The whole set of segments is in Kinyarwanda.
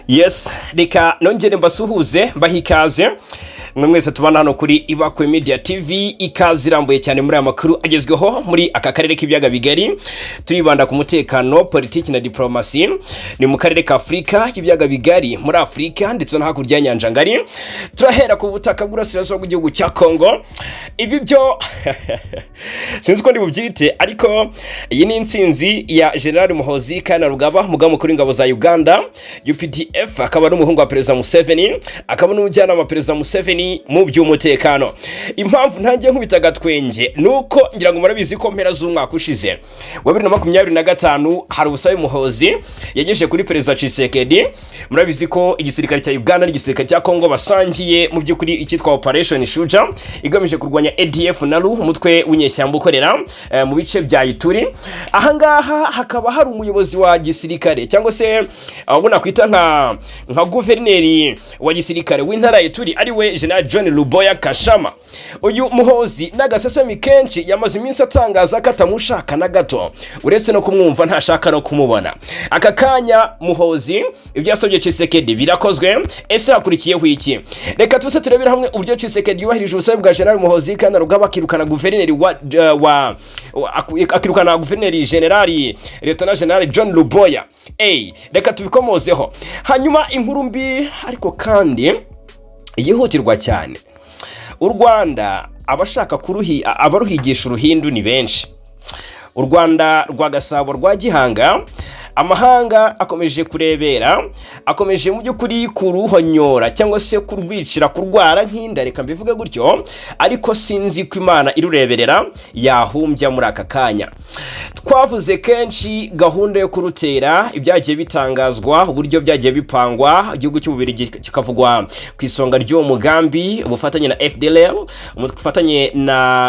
Yes, reka nongere mbasuhuze mbahikaze mwese tubana hano kuri Ibakwe Media TV ikaze irambuye cyane muri aya makuru agezweho muri aka karere k'Ibiyaga Bigari. Turibanda ku mutekano, politiki na diplomasi. Ni mu karere ka Afrika y'Ibiyaga Bigari muri Afrika ndetse no hakurya y'Inyanja Ngari. Turahera ku butaka bw'urasirazuba bw'igihugu cya Congo. Ibyo sinzi ko ndi bubyite, ariko iyi ni intsinzi ya General Muhoozi kana Rugaba mugaba mukuru ingabo za Uganda UPDF, akaba n'umuhungu wa President Museveni, akaba n'umujyanama wa President Museveni mu by'umutekano. Impamvu ntangiye nkubitaga twenge nuko ngira ngo murabizi ko mpera z'umwaka ushize wa 2025 hari ubusabe Muhoozi yagejeje kuri President Tshisek. Murabizi ko igisirikare cya Uganda n'igisirikare cya Congo basangiye mu by'ukuri icyitwa Operation Shuja igamije kurwanya ADF nalu umutwe w'inyeshyamba ukorera mu bice bya Ituri. Ahangaha hakaba hari umuyobozi wa gisirikare cyangwa se abona kwita nka guverineri wa gisirikare w'intara Ituri ari we General John Luboya Kashama. Uyu Muhoozi n'agasesemi kenshi yamaze iminsi atangaza ko atamushaka na gato, uretse no kumwumva ntashaka no kumubona. Aka kanya Muhoozi ibyo yasabye Tshisek birakozwe. Ese hakurikiyeho iki? Reka twese turebera hamwe uburyo Tshisek yubahirije ubusabe bwa General Muhoozi kana Rugaba akirukana guverineri akirukana guverineri General Lieutenant General John Luboya. Reka tubikomozeho. Hanyuma inkuru mbi ariko kandi yihutirwa cyane. Urwanda abashaka abaruhigisha uruhindu ni benshi. Urwanda rwa Gasabo rwa Gihanga amahanga akomeje kurebera, akomeje mu by'ukuri kuruhonyora cyangwa se kurwicira kurwara nk'inda, reka mbivuge gutyo, ariko sinzi ko Imana irureberera yahumbya muri aka kanya. Twavuze kenshi gahunda yo kurutera, ibyagiye bitangazwa, uburyo byagiye bipangwa, igihugu cy'Ububiligi kikavugwa ku isonga ry'uwo mugambi, ubufatanye na FDLR, ubufatanye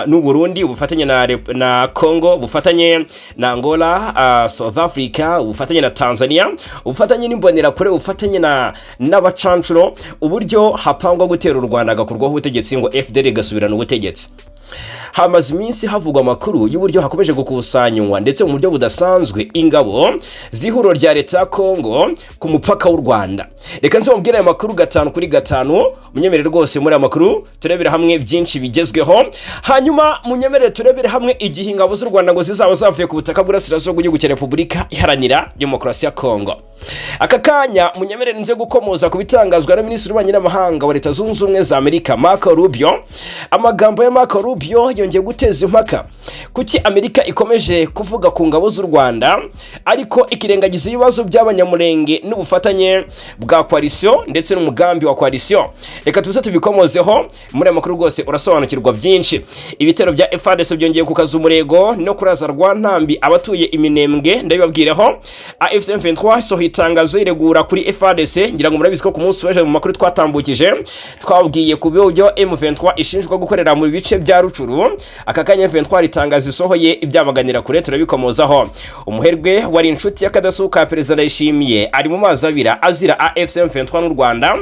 n'u Burundi, ubufatanye na Congo, ubufatanye na Angola, South Africa, ubufatanye na Tanzania, ubufatanye n'imbonera kure, ubufatanye n'abacancuro, uburyo hapangwa gutera u Rwanda agakurwaho ubutegetsi ngo FDL gasubirana ubutegetsi. Hamaze iminsi havugwa amakuru y'uburyo hakomeje gukusanywa ndetse mu buryo budasanzwe ingabo zihuro rya leta ya Congo ku mupaka w'u Rwanda. Reka nzobabwira aya makuru 5 kuri 5, munyemerere rwose muri aya makuru turebera hamwe byinshi bigezweho. Hanyuma munyemerere turebere hamwe igihe ingabo z'u Rwanda ngo zizaba zavuye ku butaka bw'urasirazuba bw'igihugu cya Repubulika Iharanira Demokarasi ya Congo. Aka kanya munyemerere nze gukomoza ku bitangazwa na Minisitiri w'Ububanyi n'Amahanga wa Leta Zunze Ubumwe za Amerika Marco Rubio. Amagambo ya Marco Rubio yongeye guteza impaka kuki Amerika ikomeje kuvuga ku ngabo z'u Rwanda ariko ikirengagiza ibibazo by'abanyamurenge n'ubufatanye bwa coalition ndetse n'umugambi wa coalition. Reka tuze tubikomozeho muri amakuru rwose urasobanukirwa byinshi. Ibitero bya Fardc byongeye kukaza umurego no kuraza Rwantambi abatuye iminembwe ndabibabwireho. AFC M23 so hitangazo iregura kuri Fardc, ngira ngo murabizi ko ku munsi w'ejo mu makuru twatambukije twabwiye ku byo M23 ishinjwa gukorera mu bice bya Rucuru. Aka kanya M23 itangazo isohoye ibyamaganira kure turabikomozaho. Umuherwe wari inshuti y'akadasuka President Yishimiye ari mu mazi abira azira AFC M23 n'u Rwanda.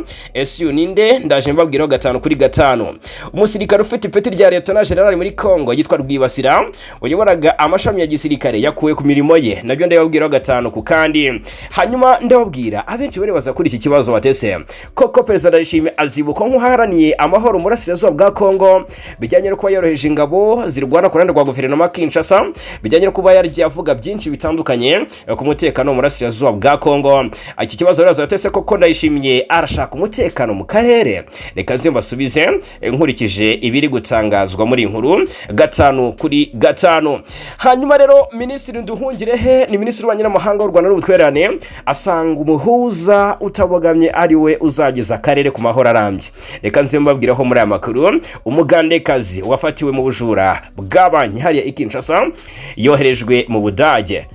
SU ninde ndaje mbabwiraho 5 kuri 5. Umusirikare ufite ipeti rya Lieutenant General muri Congo yitwa Rwibasira uyoboraga amashami ya gisirikare yakuwe ku mirimo ye, nabyo ndababwiraho 5 ku kandi. Hanyuma ndababwira abenshi bari baza kuri iki kibazo batese koko President Yishimiye azibuka nk'uharaniye amahoro mu burasirazuba bwa Congo, bijyanye no kuba yoroheje ingabo zirwana ku ruhande rwa guverinoma Kinshasa, bijyanye no kuba yarya avuga byinshi bitandukanye ku mutekano mu burasirazuba bwa Congo. Iki kibazo baraza batese koko Ndayishimiye arashaka umutekano mu karere. Reka nze mbasubize nkurikije ibiri gutangazwa muri inkuru 5 kuri 5. Hanyuma rero Minisitiri Nduhungirehe ni Minisitiri w'Ububanyi n'Amahanga w'u Rwanda n'ubutwererane asanga umuhuza utabogamye ari we uzageza akarere ku mahoro arambye. Reka nze mbabwiraho muri aya makuru. Umugandekazi wafatiwe mu bujura bw'abanki hariya i Kinshasa yoherejwe mu Budage.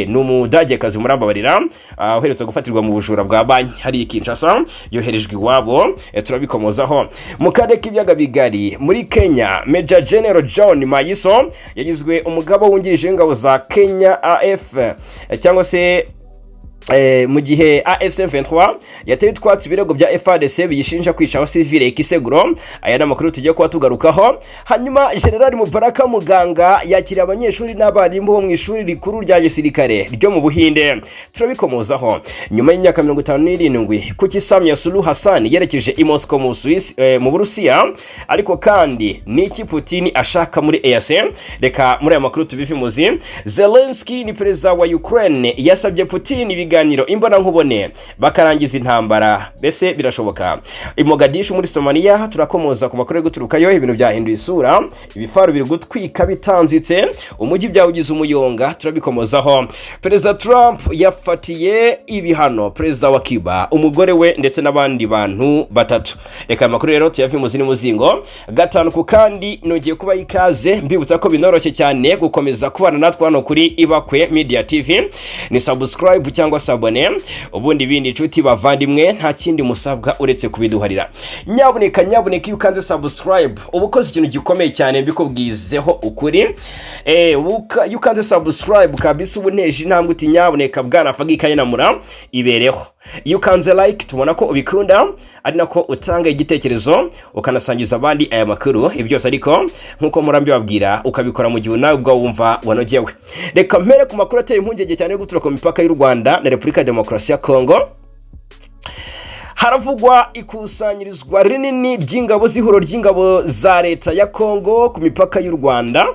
N'umudage kazi murambabarira uheretse gufatirwa mu bujura bwa banki hari i Kinshasa yoherejwe iwabo. Turabikomozaho. Mu karere k'Ibiyaga Bigari muri Kenya, Major General John Mayiso yagizwe umugaba wungirije w'ingabo za Kenya AF cyangwa se mu gihe AFC M23 yateye twatsi ibirego bya Fardc biyishinja kwica abasivile Kiseguro. Aya namakuru tujye kuba tugarukaho. Hanyuma General Mubaraka Muganga yakiriye abanyeshuri n'abarimu bo mu ishuri rikuru rya gisirikare ryo mu Buhinde. Turabikomozaho nyuma y'imyaka 57 kuki Samia Suluhu Hassan yerekeje i Moscow mu mu Burusiya, ariko kandi niki Putin ashaka muri EAC. Reka muri aya makuru tubivimuzi. Zelensky ni perezida wa Ukraine yasabye Putin ibiganiro imbona nkubone bakarangiza intambara. Bese birashoboka. I Mogadishu muri Somalia turakomoza ku makuru yo guturukayo ibintu byahinduye isura, ibifaru biri gutwika bitanzitse, umujyi byawugize umuyonga. Turabikomozaho. Perezida Trump yafatiye ibihano perezida wa Cuba, umugore we ndetse n'abandi bantu batatu. Reka amakuru rero tuyavimuzi n'umuzingo gatanu ku kandi nongeye kuba ikaze mbibutsa ko binoroshye cyane gukomeza kubana natwe hano kuri Ibakwe Media TV. Ni subscribe cyangwa sabone, ubundi bindi inshuti bavandimwe nta kindi musabwa uretse kubiduharira. Nyabuneka iyo ukanze subscribe ubukoze ikintu gikomeye cyane mbikubwizeho ukuri. Iyo ukanze subscribe kabisa ubuneje intambwe uti nyabuneka bwana Fagikaye namura ibereho. Iyo ukanze like tubona ko ubikunda, ari nako utanga igitekerezo ukanasangiza abandi aya makuru. Ibyo byose ariko nkuko murambi babwira ukabikora mu gihe nawe ubwo wumva wanogewe. Reka mpere ku makuru ateye impungenge cyane yo gutura ku mipaka y'u Rwanda na Repubulika ya Demokarasi ya Kongo. Haravugwa ikusanyirizwa rinini ry'ingabo z'ihuro ry'ingabo za leta ya Kongo ku mipaka y'u Rwanda.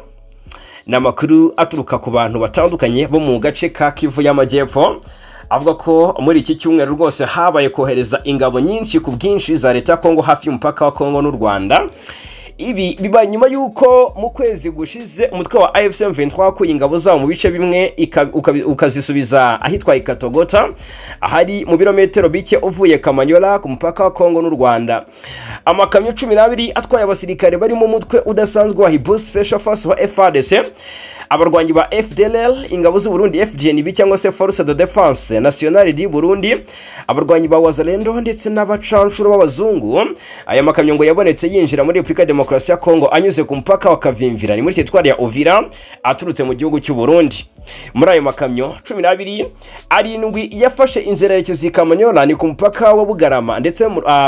Namakuru aturuka ku bantu batandukanye bo mu gace ka Kivu y'Amajyepfo avuga ko muri iki cyumweru rwose habaye kohereza ingabo nyinshi ku bwinshi za leta ya Kongo hafi y'umupaka wa Kongo n'u Rwanda. Ibi biba nyuma yuko mu kwezi gushize umutwe wa AFC M23 ko ingabo zawo mu bice bimwe ukazisubiza ahitwa Ikatogota, ahari mu birometero bike uvuye Kamanyola ku mupaka wa Kongo n'u Rwanda. Amakamyo 12 atwaye abasirikare bari mu mutwe udasanzwe wa Hibus Special Force wa Fardc, abarwanyi ba FDLR, ingabo z'u Burundi FDNB cyangwa se Force de Défense Nationale du Burundi, abarwanyi ba Wazalendo ndetse n'abacancuro b'abazungu. Aya makamyo ngo yabonetse yinjira muri Repubulika ya Demokarasi ya Kongo anyuze ku mpaka wa Kavimvira ni muri teritwari ya Uvira aturutse mu gihugu cy'u Burundi. Muri ayo makamyo 12 arindwi yafashe inzira yerekeza i Kamanyola ni ku mpaka wa Bugarama ndetse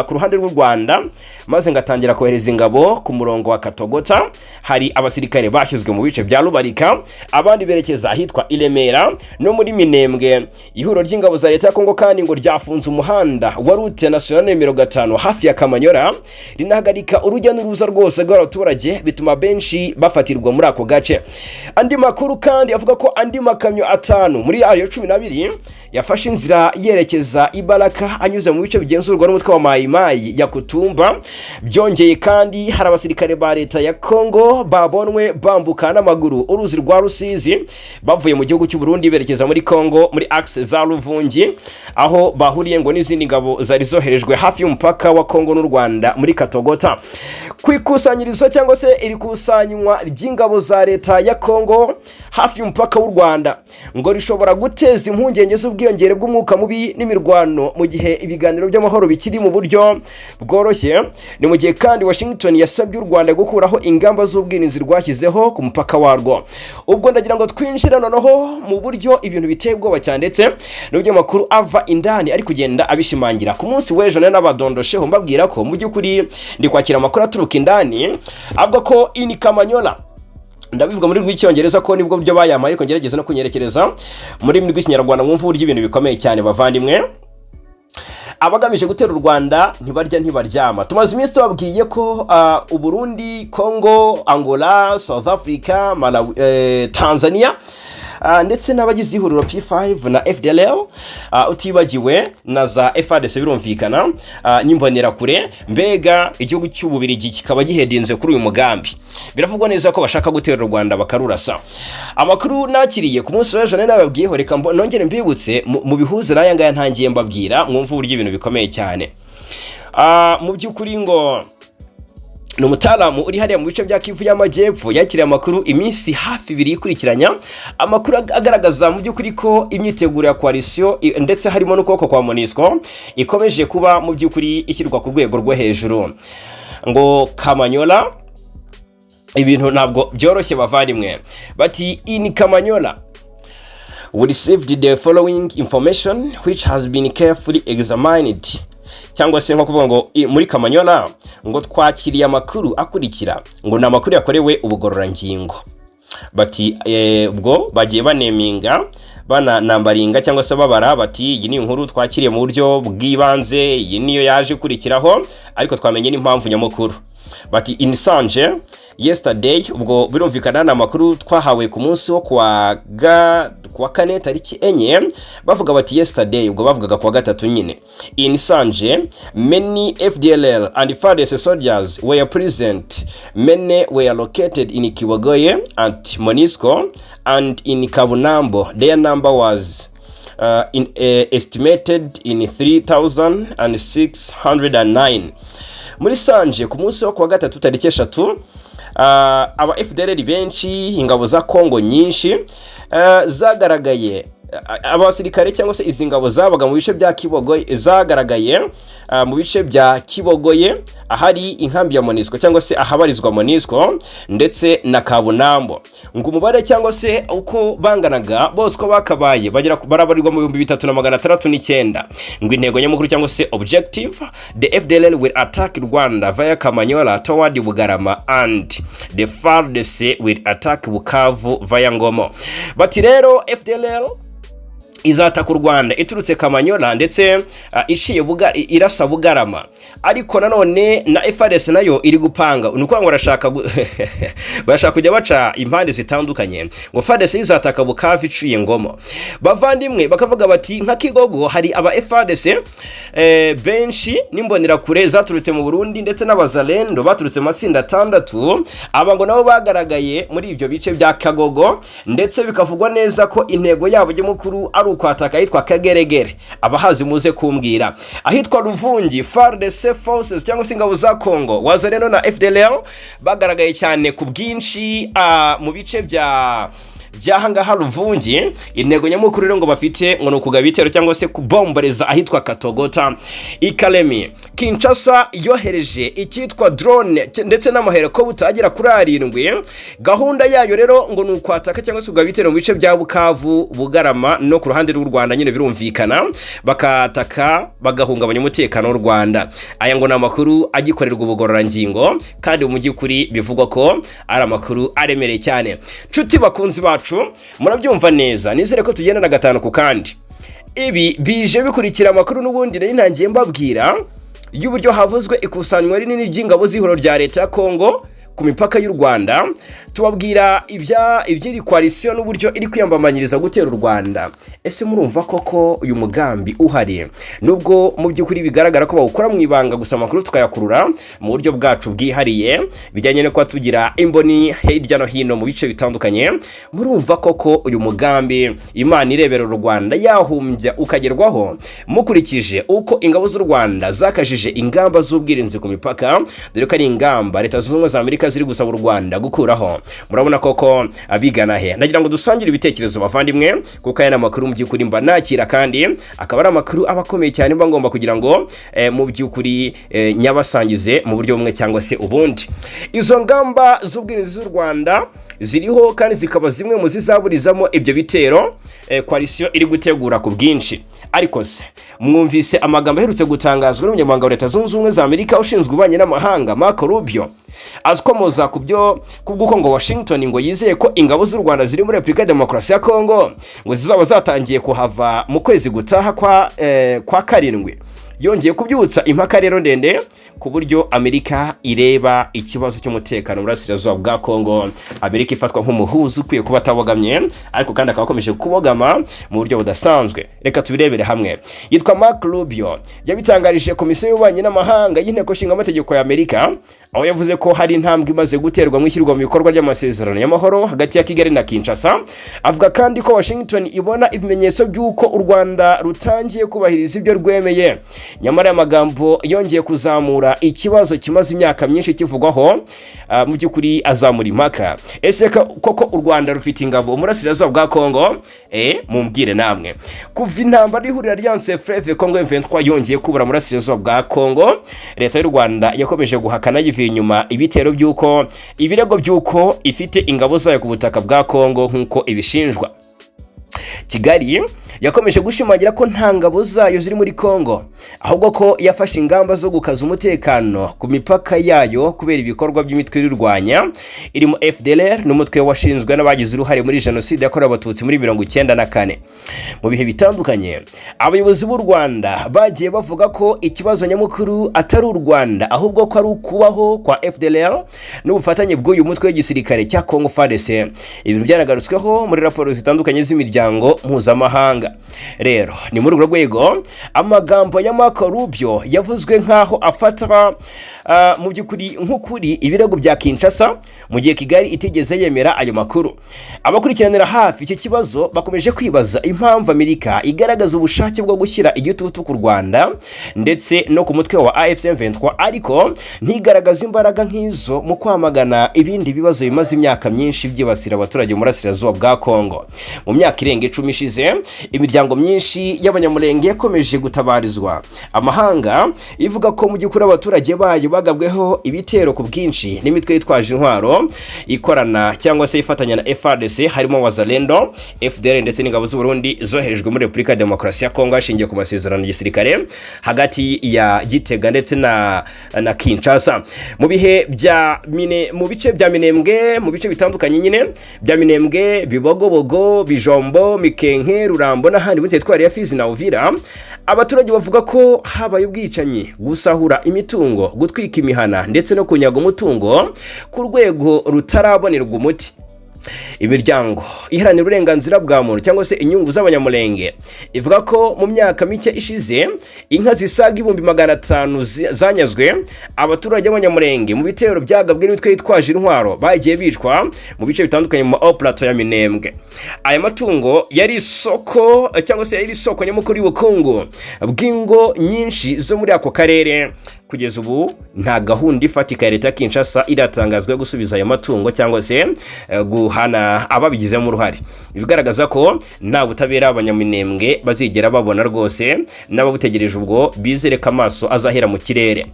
ku ruhande rw'u Rwanda, maze ngatangira kohereza ingabo ku murongo wa Katogota. Hari abasirikare bashyizwe mu bice bya Rubarika, abandi berekeza ahitwa Iremera no muri Minembwe. Ihuro ry'ingabo za leta ya Kongo kandi ngo ryafunze umuhanda wa route nationale numero 5 hafi ya Kamanyola, rinahagarika urujya n'uruza rwose rw'abaturage, bituma benshi bafatirwa muri ako gace. Andi makuru kandi avuga ko andi makamyo 5 muri ayo 12 yafashe inzira yerekeza Ibaraka anyuze mu bice bigenzurwa n'umutwe wa Mayimayi ya Kutumba. Byongeye kandi hari abasirikare ba leta ya Kongo babonwe bambuka n'amaguru uruzi rwa Rusizi bavuye mu gihugu cy'u Burundi berekeza muri Kongo muri axe za Ruvungi, aho bahuriye ngo n'izindi ngabo zari zoherejwe hafi y'umupaka wa Kongo n'u Rwanda muri Katogota. Kwikusanyirizo cyangwa se iri kusanywa ry'ingabo za leta ya Kongo hafi y'umupaka w'u Rwanda ngo rishobora guteza impungenge z'ubwiyongere bw'umwuka mubi n'imirwano mu gihe ibiganiro by'amahoro bikiri mu buryo bworoshye. Ni mu gihe kandi Washington yasabye u Rwanda gukuraho ingamba z'ubwirinzi rwashyizeho ku mupaka warwo. Ubwo ndagira ngo twinjire noneho mu buryo ibintu biteye ubwoba cyane, ndetse n'ubyo makuru ava indani ari kugenda abishimangira. Ku munsi w'ejo n'abadondosheho mbabwira ko mu by'ukuri ndi kwakira amakuru aturuka indani avuga ko ini Kamanyola, ndabivuga muri rw'icyongereza ko nibwo byo bayamaye, ariko ngerageza no kunyerekeza muri rw'ikinyarwanda mwumva uburyo ibintu bikomeye cyane bavandimwe. Abagamije gutera u Rwanda ntibarya ntibaryama. Tumaze iminsi tubabwiye ko u Burundi, Congo, Angola, South Africa, Malawi, Tanzania ndetse n'abagize ihuriro P5 na FDLR, utibagiwe na za Fardc birumvikana, n'imbonera kure. Mbega igihugu cy'Ububirigi kikaba gihedinze kuri uyu mugambi. Biravugwa neza ko bashaka gutera u Rwanda bakarurasa. Amakuru nakiriye ku munsi w'ejo nababwiyeho, reka nongere mbibutse mu bihuze n'aya ngaya ntangiye mbabwira mwumva uburyo ibintu bikomeye cyane. Mu by'ukuri ngo ni umutaramu uri hariya mu bice bya Kivu y'Amajyepfo yakiriye amakuru iminsi hafi 2 ikurikiranya, amakuru agaragaza mu by'ukuri ko imyiteguro ya coalition ndetse harimo n'ukuboko kwa MONUSCO ikomeje kuba mu by'ukuri ishyirwa ku rwego rwo hejuru. Ngo Kamanyola ibintu ntabwo byoroshye bavandimwe, bati ini Kamanyola we received the following information which has been carefully examined. Cyangwa se nko kuvuga ngo muri Kamanyola ngo twakiriye amakuru akurikira ngo ni amakuru yakorewe ubugororangingo. Bati ubwo bagiye baneminga bana nambaringa cyangwa se babara bati iyi ni inkuru twakiriye mu buryo bw'ibanze, iyi niyo yaje kurikiraho ariko twamenye n'impamvu nyamukuru. Bati insanje yesterday ubwo birumvikana na makuru twahawe ku munsi wo kwa kane tariki enye bavuga bati yesterday ubwo bavugaga kwa gatatu nyine. In Sanje many FDLR and Fardc soldiers were present. Many were located in Kibogoye at Monisco and in Kabunambo. Their number was estimated in 3,609. Muri Sanje ku munsi wo kwa gatatu tariki eshatu aba FDLR benshi ingabo za Kongo nyinshi zagaragaye, abasirikare cyangwa se izi ngabo zabaga mu bice bya Kibogoye zagaragaye mu bice bya Kibogoye ahari inkambi ya Monisco cyangwa se ahabarizwa Monisco ndetse na Kabunambo. Ngo umubare cyangwa se uko banganaga bose ko bakabaye bagera barabarirwa mu 3609. Ngo intego nyamukuru cyangwa se objective, the FDLR will attack Rwanda via Kamanyola toward Bugarama and the Fardc will attack Bukavu via Ngomo. Bati rero FDLR izataka Rwanda iturutse Kamanyola ndetse iciye irasa Bugarama, ariko nanone na Fardc nayo iri gupanga nuko ngo bashaka kujya baca impande zitandukanye. Ngo Fardc izataka Bukavu iciye Ngomo. Bavandimwe bakavuga bati nka Kigogo hari aba Fardc benshi nimbonera kure zaturutse mu Burundi ndetse n'abazalendo baturutse mu matsinda 6 aba ngo nabo bagaragaye muri ibyo bice bya Kagogo, ndetse bikavugwa neza ko intego yabo y'umukuru ari ukwataka ahitwa Kageregere. Abahazi muze kumbwira ahitwa Ruvungi Fardc forces cyangwa se ingabo za Kongo wazalendo na FDLR bagaragaye cyane ku bwinshi mu bice bya hangaha Ruvungi. Intego nyamukuru rero ngo bafite ngo nukugaba bitero cyangwa se kubombereza ahitwa Katogota. Ikalemi Kinshasa yohereje icyitwa drone ndetse n'amahereko butagira kuri 7. Gahunda yayo rero ngo nukwataka cyangwa se kugaba bitero mu bice bya Bukavu, Bugarama no ku ruhande rw'u Rwanda nyine birumvikana, bakataka bagahungabanya umutekano w'u Rwanda. Aya ngo namakuru agikorerwa ubugororangingo kandi mu by'ukuri bivugwa ko ari amakuru aremereye cyane. Nshuti bakunzi bacu murabyumva neza, nizere ko tugenda na gatanu ku kandi. Ibi bije bikurikira amakuru n'ubundi nari ntangiye mbabwira y'uburyo havuzwe ikusanywa rinini ry'ingabo z'ihoro rya leta ya Kongo ku mipaka y'u Rwanda. Tubabwira ibyiri coalition n'uburyo iri kwiyambamanyiriza gutera u Rwanda. Ese murumva koko uyu mugambi uhari? Nubwo mu by'ukuri bigaragara ko bawukora mu ibanga, gusa amakuru tukayakurura mu buryo bwacu bwihariye bijyanye no kwa tugira imboni hirya no hino mu bice bitandukanye. Murumva koko uyu mugambi Imana irebera u Rwanda yahumbya ukagerwaho mukurikije uko ingabo z'u Rwanda zakajije ingamba z'ubwirinzi ku mipaka, dore ko ari ingamba leta z'ubumwe za Amerika ziri gusaba u Rwanda gukuraho. Murabona koko abigana he? Nagira ngo dusangire ibitekerezo bavandimwe, kuko aya namakuru mu by'ukuri mba nakira kandi akaba ari amakuru abakomeye cyane mba ngomba kugira ngo mu by'ukuri nyabasangize mu buryo bumwe cyangwa se ubundi. Izo ngamba z'ubwirinzi z'u Rwanda ziriho kandi zikaba zimwe mu zizaburizamo ibyo bitero coalition iri gutegura ku bwinshi. Ariko se mwumvise amagambo aherutse gutangazwa n'umunyamabanga wa leta zunze ubumwe za Amerika ushinzwe ububanyi n'amahanga Marco Rubio, azikomoza kubw'uko ngo Washington ngo yizeye ko ingabo z'u Rwanda ziri muri Republika Demokarasi ya Kongo ngo zizaba zatangiye kuhava mu kwezi gutaha kwa 7. Yongeye kubyutsa impaka rero ndende ku buryo Amerika ireba ikibazo cy'umutekano mu burasirazuba bwa Kongo. Amerika ifatwa nk'umuhuzi ukwiye kuba atabogamye, ariko kandi akaba akomeje kubogama mu buryo budasanzwe. Reka tubirebere hamwe. Yitwa Marco Rubio yabitangarije komisiyo y'ububanyi n'amahanga y'inteko nshinga amategeko ya Amerika, aho yavuze ko hari intambwe imaze guterwa mu ishyirwa mu bikorwa ry'amasezerano y'amahoro hagati ya Kigali na Kinshasa. Avuga kandi ko Washington ibona ibimenyetso by'uko u Rwanda rutangiye kubahiriza ibyo rwemeye. Nyamara amagambo yongeye kuzamura ikibazo kimaze imyaka myinshi kivugwaho, mu by'ukuri azamura impaka. Ese koko u Rwanda rufite ingabo umurasirazuba bwa Kongo? Mumbwire namwe. Kuva intambara y'ihuriro Alliance Fleuve Congo M23 yongeye kubura umurasirazuba bwa Kongo, leta y'u Rwanda yakomeje guhakana yivuye inyuma ibitero by'uko ibirego by'uko ifite ingabo zayo ku butaka bwa Kongo nk'uko ibishinjwa. Kigali yakomeje gushimangira ko nta ngabo zayo ziri muri Kongo, ahubwo ko yafashe ingamba zo gukaza umutekano ku mipaka yayo kubera ibikorwa by'imitwe y'urwanya irimo FDLR n'umutwe washinzwe n'abagize uruhare muri jenoside yakorewe abatutsi muri 1994. Mu bihe bitandukanye abayobozi b'u Rwanda bagiye bavuga ko ikibazo nyamukuru atari u Rwanda, ahubwo ko ari ukubaho kwa FDLR n'ubufatanye bw'uyu mutwe w'igisirikare cya Kongo Fardc. Ibintu byaragarutsweho muri raporo zitandukanye z'imiryango mpuzamahanga. Rero ni muri urwo rwego amagambo y'Amakuru yavuzwe nkaho afata mu by'ukuri nk'ukuri ibirego bya Kinshasa mu gihe Kigali itigeze yemera ayo makuru. Abakurikiranira hafi iki kibazo bakomeje kwibaza impamvu Amerika igaragaza ubushake bwo gushyira igitutu ku Rwanda ndetse no ku mutwe wa AFC M23, ariko ntigaragaza imbaraga nk'izo mu kwamagana ibindi bibazo bimaze imyaka myinshi byibasira abaturage mu burasirazuba bwa Kongo. Mu myaka irenga 10 ishize imiryango myinshi y'abanyamurenge yakomeje gutabarizwa amahanga ivuga ko mu by'ukuri abaturage bayo bagabweho ibitero ku bwinshi n'imitwe yitwaje intwaro ikorana cyangwa se ifatanya na Fardc, harimo Wazalendo, FDL ndetse n'ingabo z'u Burundi zoherejwe muri Republika Demokarasi ya Kongo hashingiye ku masezerano y'igisirikare hagati ya Gitega ndetse na Kinshasa. Mu bihe mu bice bya Minembwe, mu bice bitandukanye nyine bya Minembwe, Bibogobogo, Bijombo, Mikenke, Rurambo n'ahandi muri teritwari ya Fizi na Uvira, abaturage bavuga ko habaye ubwicanyi, gusahura imitungo, gutwika imihana ndetse no kunyaga umutungo ku rwego rutarabonerwa umuti. Imiryango iharanira uburenganzira bwa muntu cyangwa se inyungu z'abanyamurenge ivuga ko mu myaka mike ishize inka zisaga 500 zanyazwe. Abaturage b'abanyamurenge mu bitero byagabwe n'imitwe yitwaje intwaro bagiye bicwa mu bice bitandukanye mu plateau ya Minembwe. Aya matungo yari isoko cyangwa se yari isoko nyamukuru y'ubukungu bw'ingo nyinshi zo muri ako karere. Kugeza ubu nta gahunda ifatika ya leta Kinshasa iratangazwa gusubiza ayo matungo cyangwa se guhana ababigizemo uruhare. Ibigaragaza ko nta butabera abanyaminembwe bazigera babona rwose, n'ababutegereje ubwo bizereka amaso azahera mu kirere.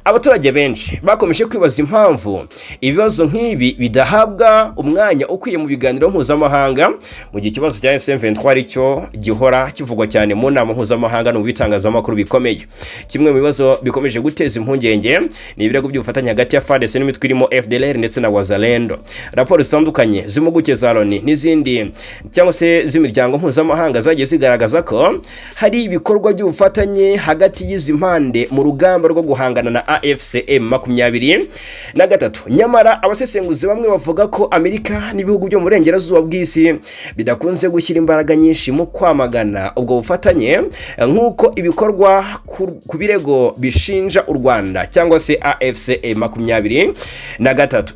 Abaturage benshi bakomeje kwibaza impamvu ibibazo nk'ibi bidahabwa umwanya ukwiye mu biganiro mpuzamahanga, mu gihe ikibazo cya M23 aricyo gihora kivugwa cyane mu nama mpuzamahanga no bitangazamakuru bikomeye. Kimwe mu bibazo bikomeje guteza impungenge ni ibirego by'ubufatanye hagati ya Fardc n'imitwe irimo FDLR ndetse na Wazalendo. Raporo zitandukanye z'impuguke za Loni n'izindi cyangwa se z'imiryango mpuzamahanga zagiye zigaragaza ko hari ibikorwa by'ubufatanye hagati y'izi mpande mu rugamba rwo guhangana na AFC M23. Nyamara abasesenguzi bamwe bavuga ko Amerika n'ibihugu byo mu burengerazuba bw'isi bidakunze gushyira imbaraga nyinshi mu kwamagana ubwo bufatanye nk'uko ibikorwa ku birego bishinja u Rwanda cyangwa se AFC M23.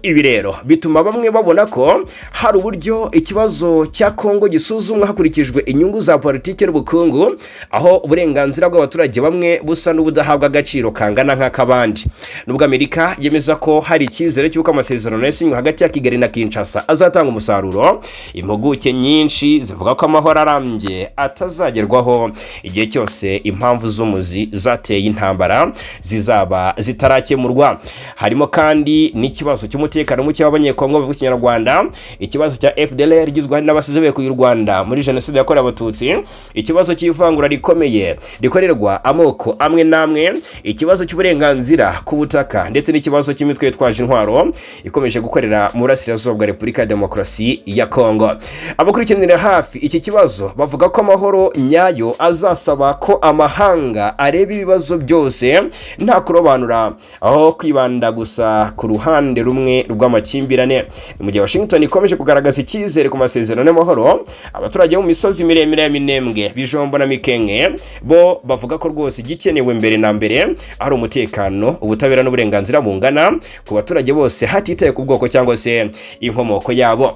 Ibi rero bituma bamwe babona ko hari uburyo ikibazo cya Kongo gisuzumwa hakurikijwe inyungu za politike n'ubukungu, aho uburenganzira bw'abaturage bamwe busa n'ubudahabwa agaciro kangana nk'akabandi. Nubwo Amerika yemeza ko hari icyizere cy'uko amasezerano yasinywe hagati ya Kigali na Kinshasa azatanga umusaruro, impuguke nyinshi zivuga ko amahoro arambye atazagerwaho igihe cyose impamvu z'umuzi zateye intambara zizaba zitarakemurwa. Harimo kandi n'ikibazo cy'umutekano muke w'abanyekongo bivuga Ikinyarwanda, ikibazo cya FDLR gizwe n'abasize ku Rwanda muri jenoside yakorewe abatutsi, ikibazo cy'ivangura rikomeye rikorerwa amoko amwe namwe, ikibazo cy'uburenganzira ku butaka ndetse n'ikibazo cy'imitwe yitwaje intwaro ikomeje gukorera mu burasirazuba bwa Repubulika ya Demokarasi ya Kongo. Abakurikiranira hafi iki kibazo bavuga ko amahoro nyayo azasaba ko amahanga areba ibibazo byose nta kurobanura, aho kwibanda gusa ku ruhande rumwe rw'amakimbirane. Mu gihe Washington ikomeje kugaragaza icyizere ku masezerano y'amahoro, abaturage mu misozi miremire ya Minembwe, Bijombo na Mikenke bo bavuga ko rwose igikenewe mbere na mbere ari umutekano, ubutabera n'uburenganzira bungana ku baturage bose hatitaye ku bwoko cyangwa se inkomoko yabo.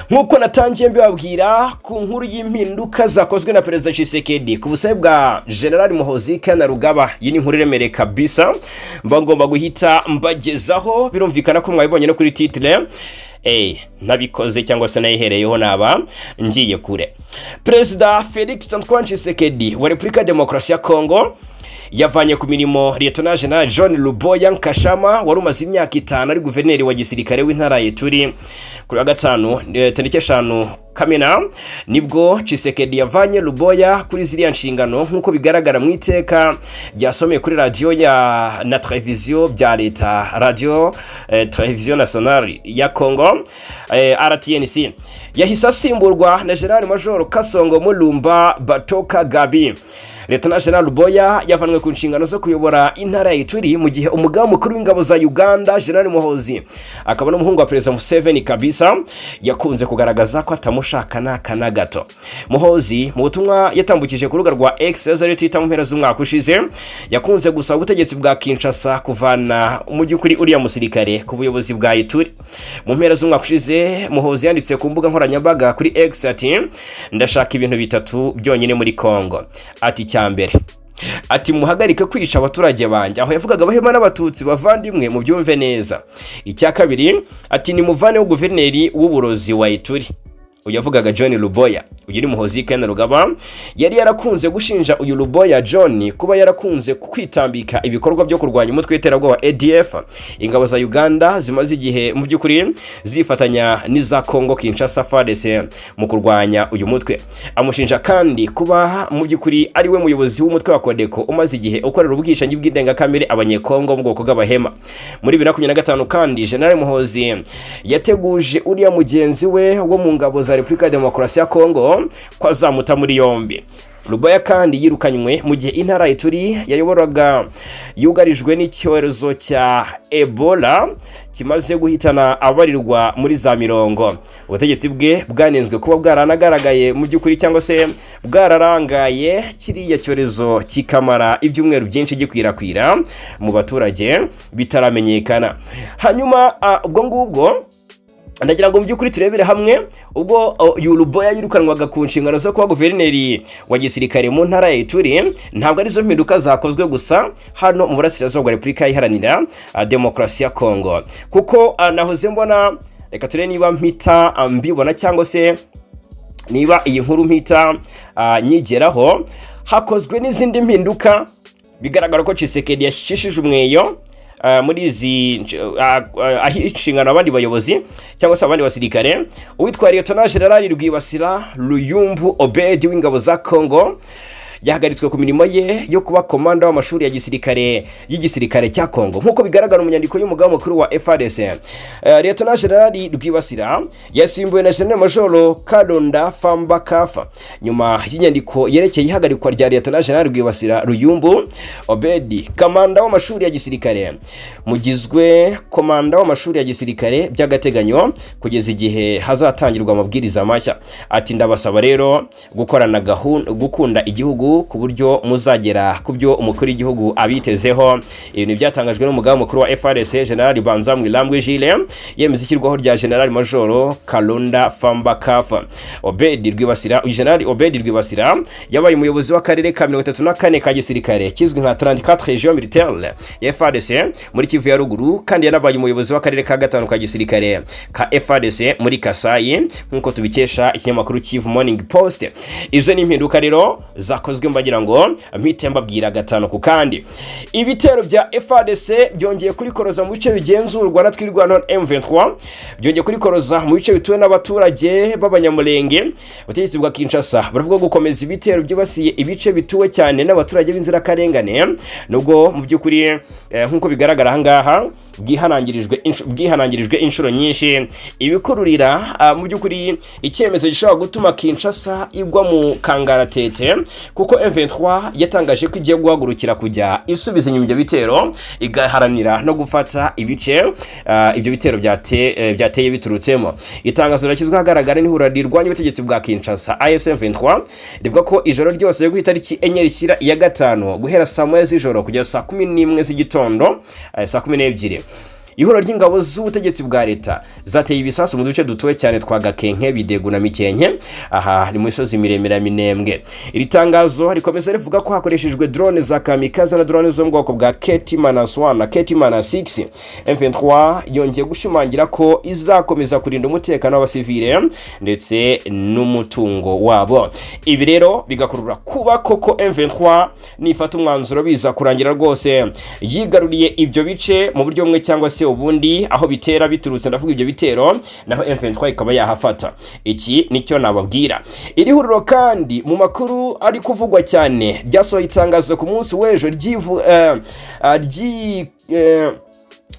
Nkuko natangiye mbibabwira ku nkuru y'impinduka zakozwe na Perezida Tshisek ku busabe bwa General Muhoozi na Rugaba, iyi ni inkuru iremereye kabisa ngomba guhita mbagezaho. Birumvikana ko mwabibonye no kuri titre nabikoze cyangwa se nayihereyeho naba ngiye kure. Perezida Felix Tshisekedi wa Repubulika ya Demokarasi ya Kongo yavanye ku mirimo Lieutenant General John Luboya Nkashama wari umaze imyaka 5 ari guverineri wa gisirikare w'intara y'Ituri. Kuri wa gatanu tariki 5 Kamena nibwo Tshisek yavanye Luboya kuri ziriya nshingano nk'uko bigaragara mu iteka ryasomeye kuri radio na televiziyo bya leta, radio televiziyo nationale ya Congo RTNC. Yahise asimburwa na General Major Kasongo Mulumba Batoka Gabi. Lieutenant General Luboya yavanwe ku nshingano zo kuyobora intara y'Ituri mu gihe umugaba mukuru w'ingabo za Uganda General Muhoozi akaba n'umuhungu wa President Museveni kabisa yakunze kugaragaza ko atamushaka na gato. Muhoozi mu butumwa yatambukije ku rubuga rwa X azari Twitter mu mpera z'umwaka ushize yakunze gusaba ubutegetsi bwa Kinshasa kuvana mu by'ukuri uriya musirikare ku buyobozi bwa Ituri. Mu mpera z'umwaka ushize Muhoozi yanditse ku mbuga nkoranyambaga kuri X ati ndashaka ibintu bitatu byonyine muri Congo. Ati mbere ati muhagarike kwica abaturage banjye, aho yavugaga abahema n'abatutsi bavandimwe mu byumve neza. Icya kabiri ati ni muvane w'uguverineri w'uburozi wa Ituri, uyavugaga John Luboya. Uyu ni Muhoozi Ken Rugaba yari yarakunze gushinja uyu Luboya John kuba yarakunze kwitambika ibikorwa byo kurwanya umutwe w'iterabwoba ADF. Ingabo za Uganda zimaze igihe mu by'ukuri zifatanya n'iza Congo Kinshasa Fardc mu kurwanya uyu mutwe. Amushinja kandi kuba mu by'ukuri ari we muyobozi w'umutwe wa Kodeko umaze igihe ukorera ubwishanyi bw'indengakamere abanyekongo mu bwoko bw'abahema. Muri 2025 kandi General Muhoozi yateguje uriya mugenzi we wo mu ngabo za Republika ya Demokarasi ya Congo kwa zamuta muri yombi. Luboya kandi yirukanywe mu gihe intara y'Ituri yayoboraga yugarijwe n'icyorezo cya Ebola kimaze guhitana abarirwa muri za mirongo. Ubutegetsi bwe bwanenzwe kuba bwaranagaragaye mu by'ukuri cyangwa se bwararangaye kiriya cyorezo kikamara ibyumweru byinshi gikwirakwira mu baturage bitaramenyekana. Hanyuma ubwo ngubwo ndagira ngo mu by'ukuri turebere hamwe ubwo Luboya yirukanwaga ku nshingano zo kuba guverineri wa gisirikare mu ntara y'Ituri. Ntabwo ari zo mpinduka zakozwe gusa hano mu burasirazuba bwa Repubulika Iharanira Demokarasi ya Congo, kuko nahoze mbona, reka turebe niba mpita mbibona cyangwa se niba iyi nkuru mpita nyigeraho, hakozwe n'izindi mpinduka. Bigaragara ko Tshisek yashishije umweyo muri izi inshingano abandi bayobozi cyangwa se abandi basirikare. Uwitwa Lieutenant General Rwibasira Ruyumbu Obedi w'ingabo za Congo yahagaritswe ku mirimo ye yo kuba komanda w'amashuri ya y'igisirikare cya Congo nk'uko bigaragara mu nyandiko y'umugaba mukuru wa Fardc. Lieutenant General Rwibasira yasimbuwe na General Major Kalonda Fambakafa nyuma y'inyandiko yerekeye ihagarikwa rya Lieutenant General Rwibasira Ruyumbu Obedi, komanda w'amashuri ya gisirikare. Mugizwe komanda w'amashuri ya gisirikare by'agateganyo kugeza igihe hazatangirwa amabwiriza mashya. Ati ndabasaba rero gukorana gukunda igihugu ku buryo muzagera ku byo umukuru w'igihugu abitezeho. Ibintu byatangajwe n'umugaba mukuru wa Fardc General Banza Mwilambwe Gile yemeza ishyirwaho rya General Major Kalonda Fambakafa. Obedi Rwibasira, General Obedi Rwibasira yabaye umuyobozi w'akarere ka 34 ka gisirikare kizwi nka 34 Region Militaire ya Fardc muri Kivu ya ruguru, kandi yanabaye umuyobozi w'akarere ka 5 ka gisirikare ka Fardc muri Kasayi nkuko tubikesha ikinyamakuru Kivu Morning Post. Izo ni impinduka rero zakozwe mbagira ngo mpite mbabwira gatano ku kandi. Ibitero bya Fardc byongeye kurikoroza mu bice bigenzurwa na twirwana M23, byongeye kurikoroza mu bice bituwe n'abaturage b'abanyamulenge. Ubutegetsi bwa Kinshasa baravuga gukomeza ibitero byibasiye ibice bituwe cyane n'abaturage b'inzira karengane, nubwo mu by'ukuri nkuko bigaragara ahangaha bwihanangirijwe inshuro nyinshi. Ibikururira mu by'ukuri icyemezo gishobora gutuma Kinshasa igwa mu kangaratete, kuko M23 yatangaje ko igiye guhagurukira kujya isubiza inyuma ibyo bitero igaharanira no gufata ibice ibyo bitero byateye biturutsemo. Itangazo rashyizwe ahagaragara n'ihuriro rirwanya ubutegetsi bwa Kinshasa AFC M23 rivuga ko ijoro ryose yo guhitariki 4 rishyira iya 5 guhera saa 1 z'ijoro kugeza saa 11 z'igitondo saa 12 ihuriro ry'ingabo z'ubutegetsi bwa leta zateye ibisasu mu duce dutuwe cyane twa Gakenke, Bidegu na Mikenke, aha ni mu misozi miremire ya Minembwe. Iri tangazo rikomeza rivuga ko hakoreshejwe drone za kamikaze na drone zo mu bwoko bwa KT-1 na KT-6. M23 yongeye gushimangira ko izakomeza kurinda umutekano w'abasivile ndetse n'umutungo wabo. Ibi rero bigakurura kuba koko M23 nifata umwanzuro biza kurangira rwose yigaruriye ibyo bice mu buryo bumwe cyangwa se ubundi, aho bitera biturutse ndavuga ibyo bitero, naho M23 ikaba yahafata. Iki nicyo nababwira. Iri huriro kandi mu makuru ari kuvugwa cyane ryasohoye itangazo ku munsi w'ejo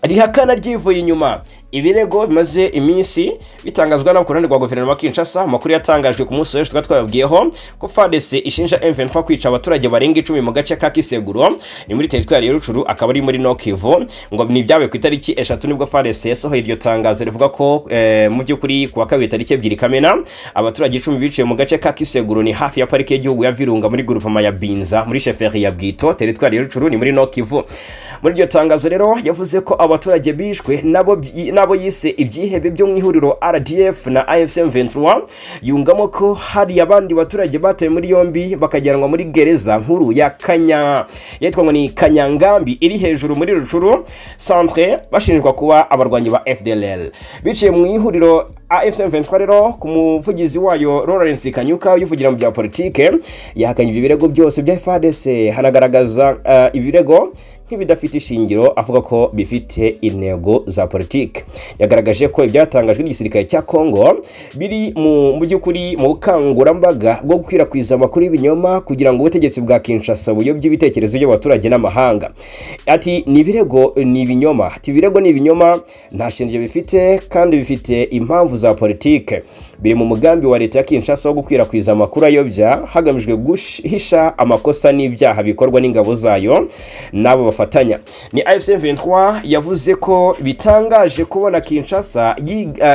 rihakana ryivuye inyuma ibirego bimaze iminsi bitangazwa n'abakorani rwa guverinoma Kinshasa. Amakuru yatangajwe ku munsi w'ejo twababwiyeho ko Fardc ishinja M23 kwica abaturage barenga 10 mu gace ka Kiseguro ni muri territoire ya Rucuru, akaba ari muri Nokivu. Ngo ni byabaye ku itariki 3 nibwo Fardc yasohoye iryo tangazo rivuga ko mu by'ukuri ku wa kabiri tariki 2 Kamena abaturage 10 biciye mu gace ka Kiseguro ni hafi ya parike y'igihugu ya Virunga muri groupement ya Binza muri chefferie ya Bwito, territoire ya Rucuru ni muri Nokivu. Muri iryo tangazo rero yavuze ko abaturage bishwe nabo yise ibyihebe byo mu ihuriro RDF na AFC M23, yungamo ko hari abandi baturage bataye muri yombi bakajyanwa muri gereza nkuru ya yitwa ngo ni Kanyangambi iri hejuru muri Rucuru centre, bashinjwa kuba abarwanyi ba FDLR biciye mu ihuriro AFC M23. Rero ku muvugizi wayo Lawrence Kanyuka yuvugira mu bya politike yahakanye ibirego byose bya Fardc, hanagaragaza ibirego nk'ibidafite ishingiro, avuga ko bifite intego za politike. Yagaragaje ko ibyatangajwe n'igisirikare cya Kongo biri mu by'ukuri mu bukangurambaga bwo gukwirakwiza amakuru y'ibinyoma kugira ngo ubutegetsi bwa Kinshasa buyobye ibitekerezo by'abaturage n'amahanga. Ati ni ibirego ni ibinyoma, nta shingiro bifite kandi bifite impamvu za politike. Biri mu mugambi wa leta ya Kinshasa wo gukwirakwiza amakuru ayobya hagamijwe guhisha amakosa n'ibyaha bikorwa n'ingabo zayo nabo bafatanya. Ni AFC M23 yavuze ko bitangaje kubona Kinshasa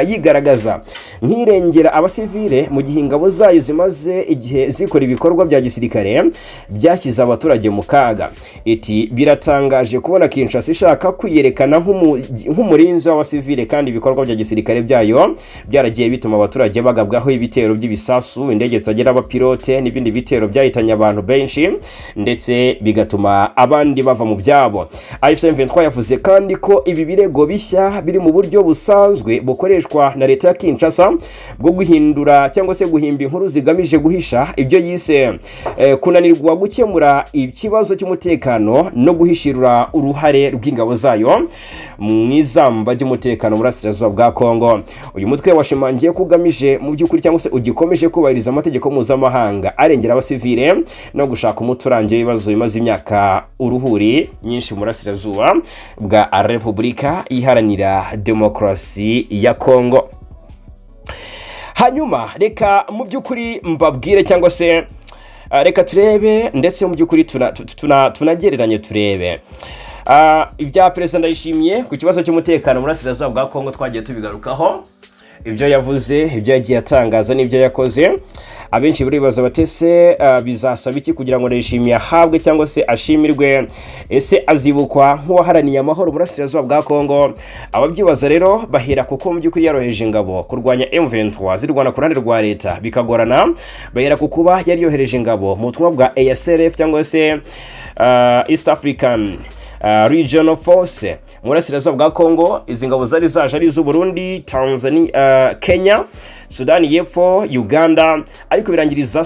yigaragaza nk'irengera abasivile mu gihe ingabo zayo zimaze igihe zikora ibikorwa bya gisirikare byashyize abaturage mu kaga. Iti biratangaje kubona Kinshasa ishaka kwiyerekana nk'umurinzi w'abasivile kandi ibikorwa bya gisirikare byayo byaragiye bituma abaturage bagabwaho ibitero by'ibisasu, indege zagera abapilote n'ibindi bitero byahitanye abantu benshi ndetse bigatuma abandi bava mu byabo. AFC M23 yavuze kandi ko ibi birego bishya biri mu buryo busanzwe bukoreshwa na leta ya Kinshasa bwo guhindura cyangwa se guhimba inkuru zigamije guhisha ibyo yise kunanirwa gukemura ikibazo cy'umutekano no guhishirura uruhare rw'ingabo zayo mu izamba ry'umutekano muri Burasirazuba bwa Kongo. Uyu mutwe washimangiye kugamije mu by'ukuri cyangwa se ugikomeje kubahiriza amategeko mpuzamahanga arengera abasivile no gushaka umuturange w'ibibazo bimaze imyaka uruhuri nyinshi mu Burasirazuba bwa Repubulika Iharanira Demokarasi ya Kongo. Hanyuma reka mu by'ukuri mbabwire cyangwa se reka turebe ndetse mu by'ukuri tunagereranye turebe ibya Perezida Ndayishimiye ku kibazo cy'umutekano muri Burasirazuba bwa Kongo. Twagiye tubigarukaho ibyo yavuze, ibyo yagiye atangaza n'ibyo yakoze. Abenshi buribaza batese bizasaba iki kugira ngo Ndayishimiye ahabwe cyangwa se ashimirwe, ese azibukwa nk'uwaharaniye amahoro muri Burasirazuba bwa Kongo? Ababyibaza rero bahera kuko mu by'ukuri yaroheje ingabo kurwanya M23 zirwana ku ruhande rwa leta bikagorana, bahera ku kuba yari yohereje ingabo mu butumwa bwa ASRF cyangwa se East African Regional Force mu Burasirazuba bwa Kongo. Izi ngabo zari zaje ari z'u Burundi, Tanzania, Kenya, Sudani y'Epfo, Uganda, ariko birangiriza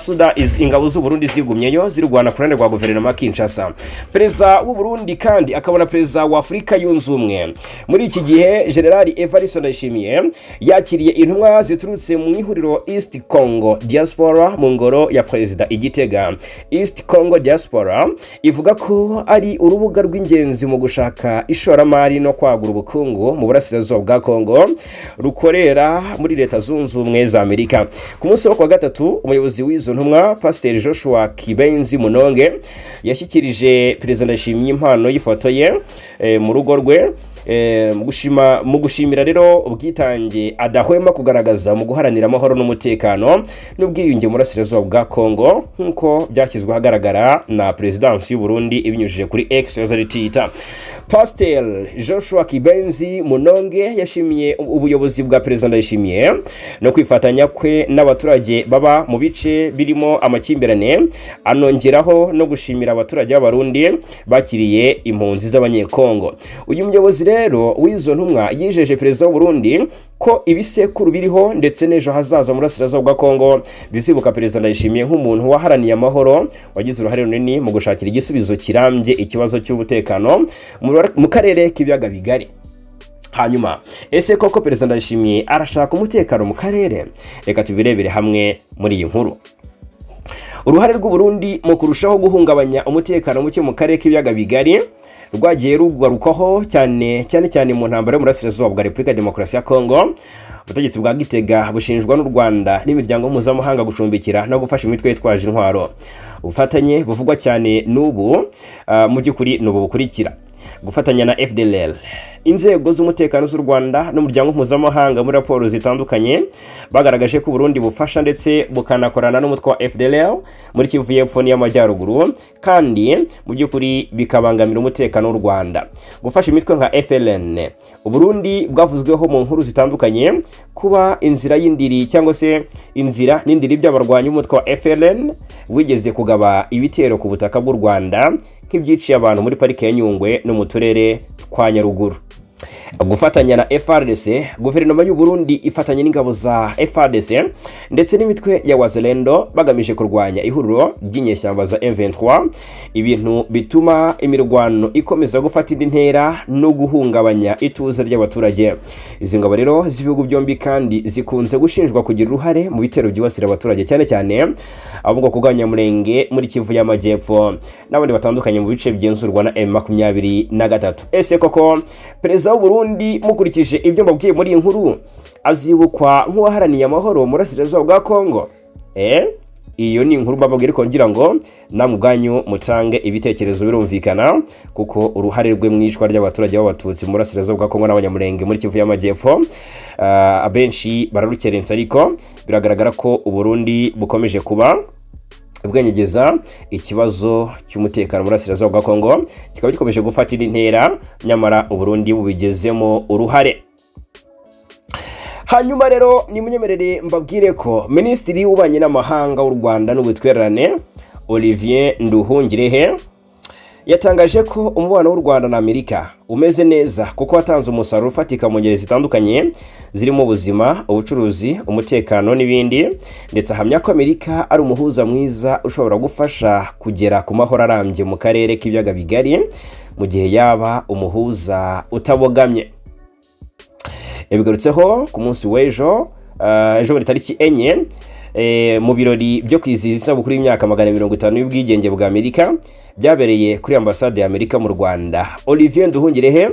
ingabo z'u Burundi zigumyeyo zirwana ku ruhande rwa guverinoma Kinshasa. Perezida w'u Burundi kandi akabona perezida wa Afrika yunze ubumwe. Muri iki gihe General Evariste Ndayishimiye yakiriye intumwa ziturutse mu ihuriro East Congo Diaspora mu ngoro ya perezida Igitega. East Congo Diaspora ivuga ko ari urubuga rw'ingenzi mu gushaka ishoramari no kwagura ubukungu mu Burasirazuba bwa Kongo rukorera muri leta zunze ubumwe za Amerika. Ku munsi wa gatatu umuyobozi w'izo ntumwa Pastor Joshua Kibenzi Munonge yashyikirije Perezida Ndayishimiye impano y'ifoto ye mu rugo rwe mu gushimira rero ubwitange adahwema kugaragaza mu guharanira amahoro n'umutekano n'ubwiyunge mu Burasirazuba bwa Kongo, nk'uko byashyizwe ahagaragara na Presidence y'u Burundi ibinyujije kuri X Twitter. Pasteur Joshua Kibenzi Munonge yashimiye ubuyobozi bwa Perezida Ndayishimiye no kwifatanya kwe n'abaturage baba mu bice birimo amakimbirane, anongeraho no gushimira abaturage b'Abarundi bakiriye impunzi z'abanyekongo. Uyu muyobozi rero w'izo ntumwa yijeje Perezida w'u Burundi ko ibisekuru biriho ndetse n'ejo hazaza mu burasirazuba bwa Kongo bizibuka Perezida Ndayishimiye nk'umuntu waharaniye amahoro, wagize uruhare runini mu gushakira igisubizo kirambye ikibazo cy'umutekano mu karere k'ibiyaga bigari. Hanyuma ese koko Perezida Ndayishimiye arashaka umutekano mu karere? Reka tubirebere hamwe muri iyi nkuru. Uruhare rw'u Burundi mu kurushaho guhungabanya umutekano muke mu karere k'ibiyaga bigari rwagiye rugarukaho cyane mu ntambara yo mu burasirazuba bwa Repubulika ya Demokarasi ya Kongo. Ubutegetsi bwa Gitega bushinjwa n'u Rwanda n'imiryango mpuzamahanga gucumbikira no gufasha imitwe yitwaje intwaro. Ubufatanye buvugwa cyane n'ubu mu by'ukuri n'ubu bukurikira: gufatanya na FDLR, inzego z'umutekano z'u Rwanda n'umuryango mpuzamahanga muri raporo zitandukanye bagaragaje ko Burundi bufasha ndetse bukanakorana n'umutwe wa FDLR muri Kivu y'Epfo n'Amajyaruguru, kandi mu by'ukuri bikabangamira umutekano w'u Rwanda. Gufasha imitwe nka FLN, Burundi bwavuzweho mu nkuru zitandukanye kuba inzira y'indiri cyangwa se inzira n'indiri by'abarwanyi umutwe wa FLN wigeze kugaba ibitero ku butaka bw'u Rwanda nk'ibyiciye abantu muri parike ya Nyungwe no mu turere twa Nyaruguru. Gufatanya na Fardc, guverinoma y'u Burundi ifatanya n'ingabo za Fardc ndetse n'imitwe ya Wazalendo bagamije kurwanya ihuriro ry'inyeshyamba za M23, ibintu bituma imirwano ikomeza gufata indi ntera no guhungabanya ituze ry'abaturage. Izi ngabo rero z'ibihugu byombi kandi zikunze gushinjwa kugira uruhare mu bitero byibasira abaturage cyane ahubwo kuganya murenge muri Kivu y'Amajyepfo n'abandi batandukanye mu bice bigenzurwa na M23. Ese koko Perezida w'u Burundi mukurikije ibyo mbabwiye muri iyi nkuru azibukwa nk'uwaharaniye amahoro mu burasirazuba bwa Kongo? Iyo ni inkuru mbabwira ko ngira ngo namwe ubwanyu mutange ibitekerezo birumvikana, kuko uruhare rwe mu icwa ry'abaturage b'abatutsi mu burasirazuba bwa Kongo n'abanyamurenge muri Kivu y'Amajyepfo abenshi bararukerensa, ariko biragaragara ko u Burundi bukomeje kuba ubwenyegeza ikibazo cy'umutekano mu burasirazuba bwa Kongo, kikaba gikomeje gufata indi ntera, nyamara u Burundi bubigezemo uruhare. Hanyuma rero nimunyemerere mbabwire ko Minisitiri w'Ububanyi n'Amahanga w'u Rwanda n'Ubutwererane Olivier Nduhungirehe yatangaje ko umubano w'u Rwanda na Amerika umeze neza kuko watanze umusaruro ufatika mu ngeri zitandukanye zirimo ubuzima, ubucuruzi, umutekano n'ibindi, ndetse ahamya ko Amerika ari umuhuza mwiza ushobora gufasha kugera ku mahoro arambye mu karere k'ibiyaga bigari mu gihe yaba umuhuza utabogamye. Yabigarutseho ku munsi w'ejo muri tariki 4 mu birori byo kwizihiza isabukuru y'imyaka 150 y'ubwigenge bwa Amerika byabereye kuri ambasade ya Amerika mu Rwanda. Olivier Nduhungirehe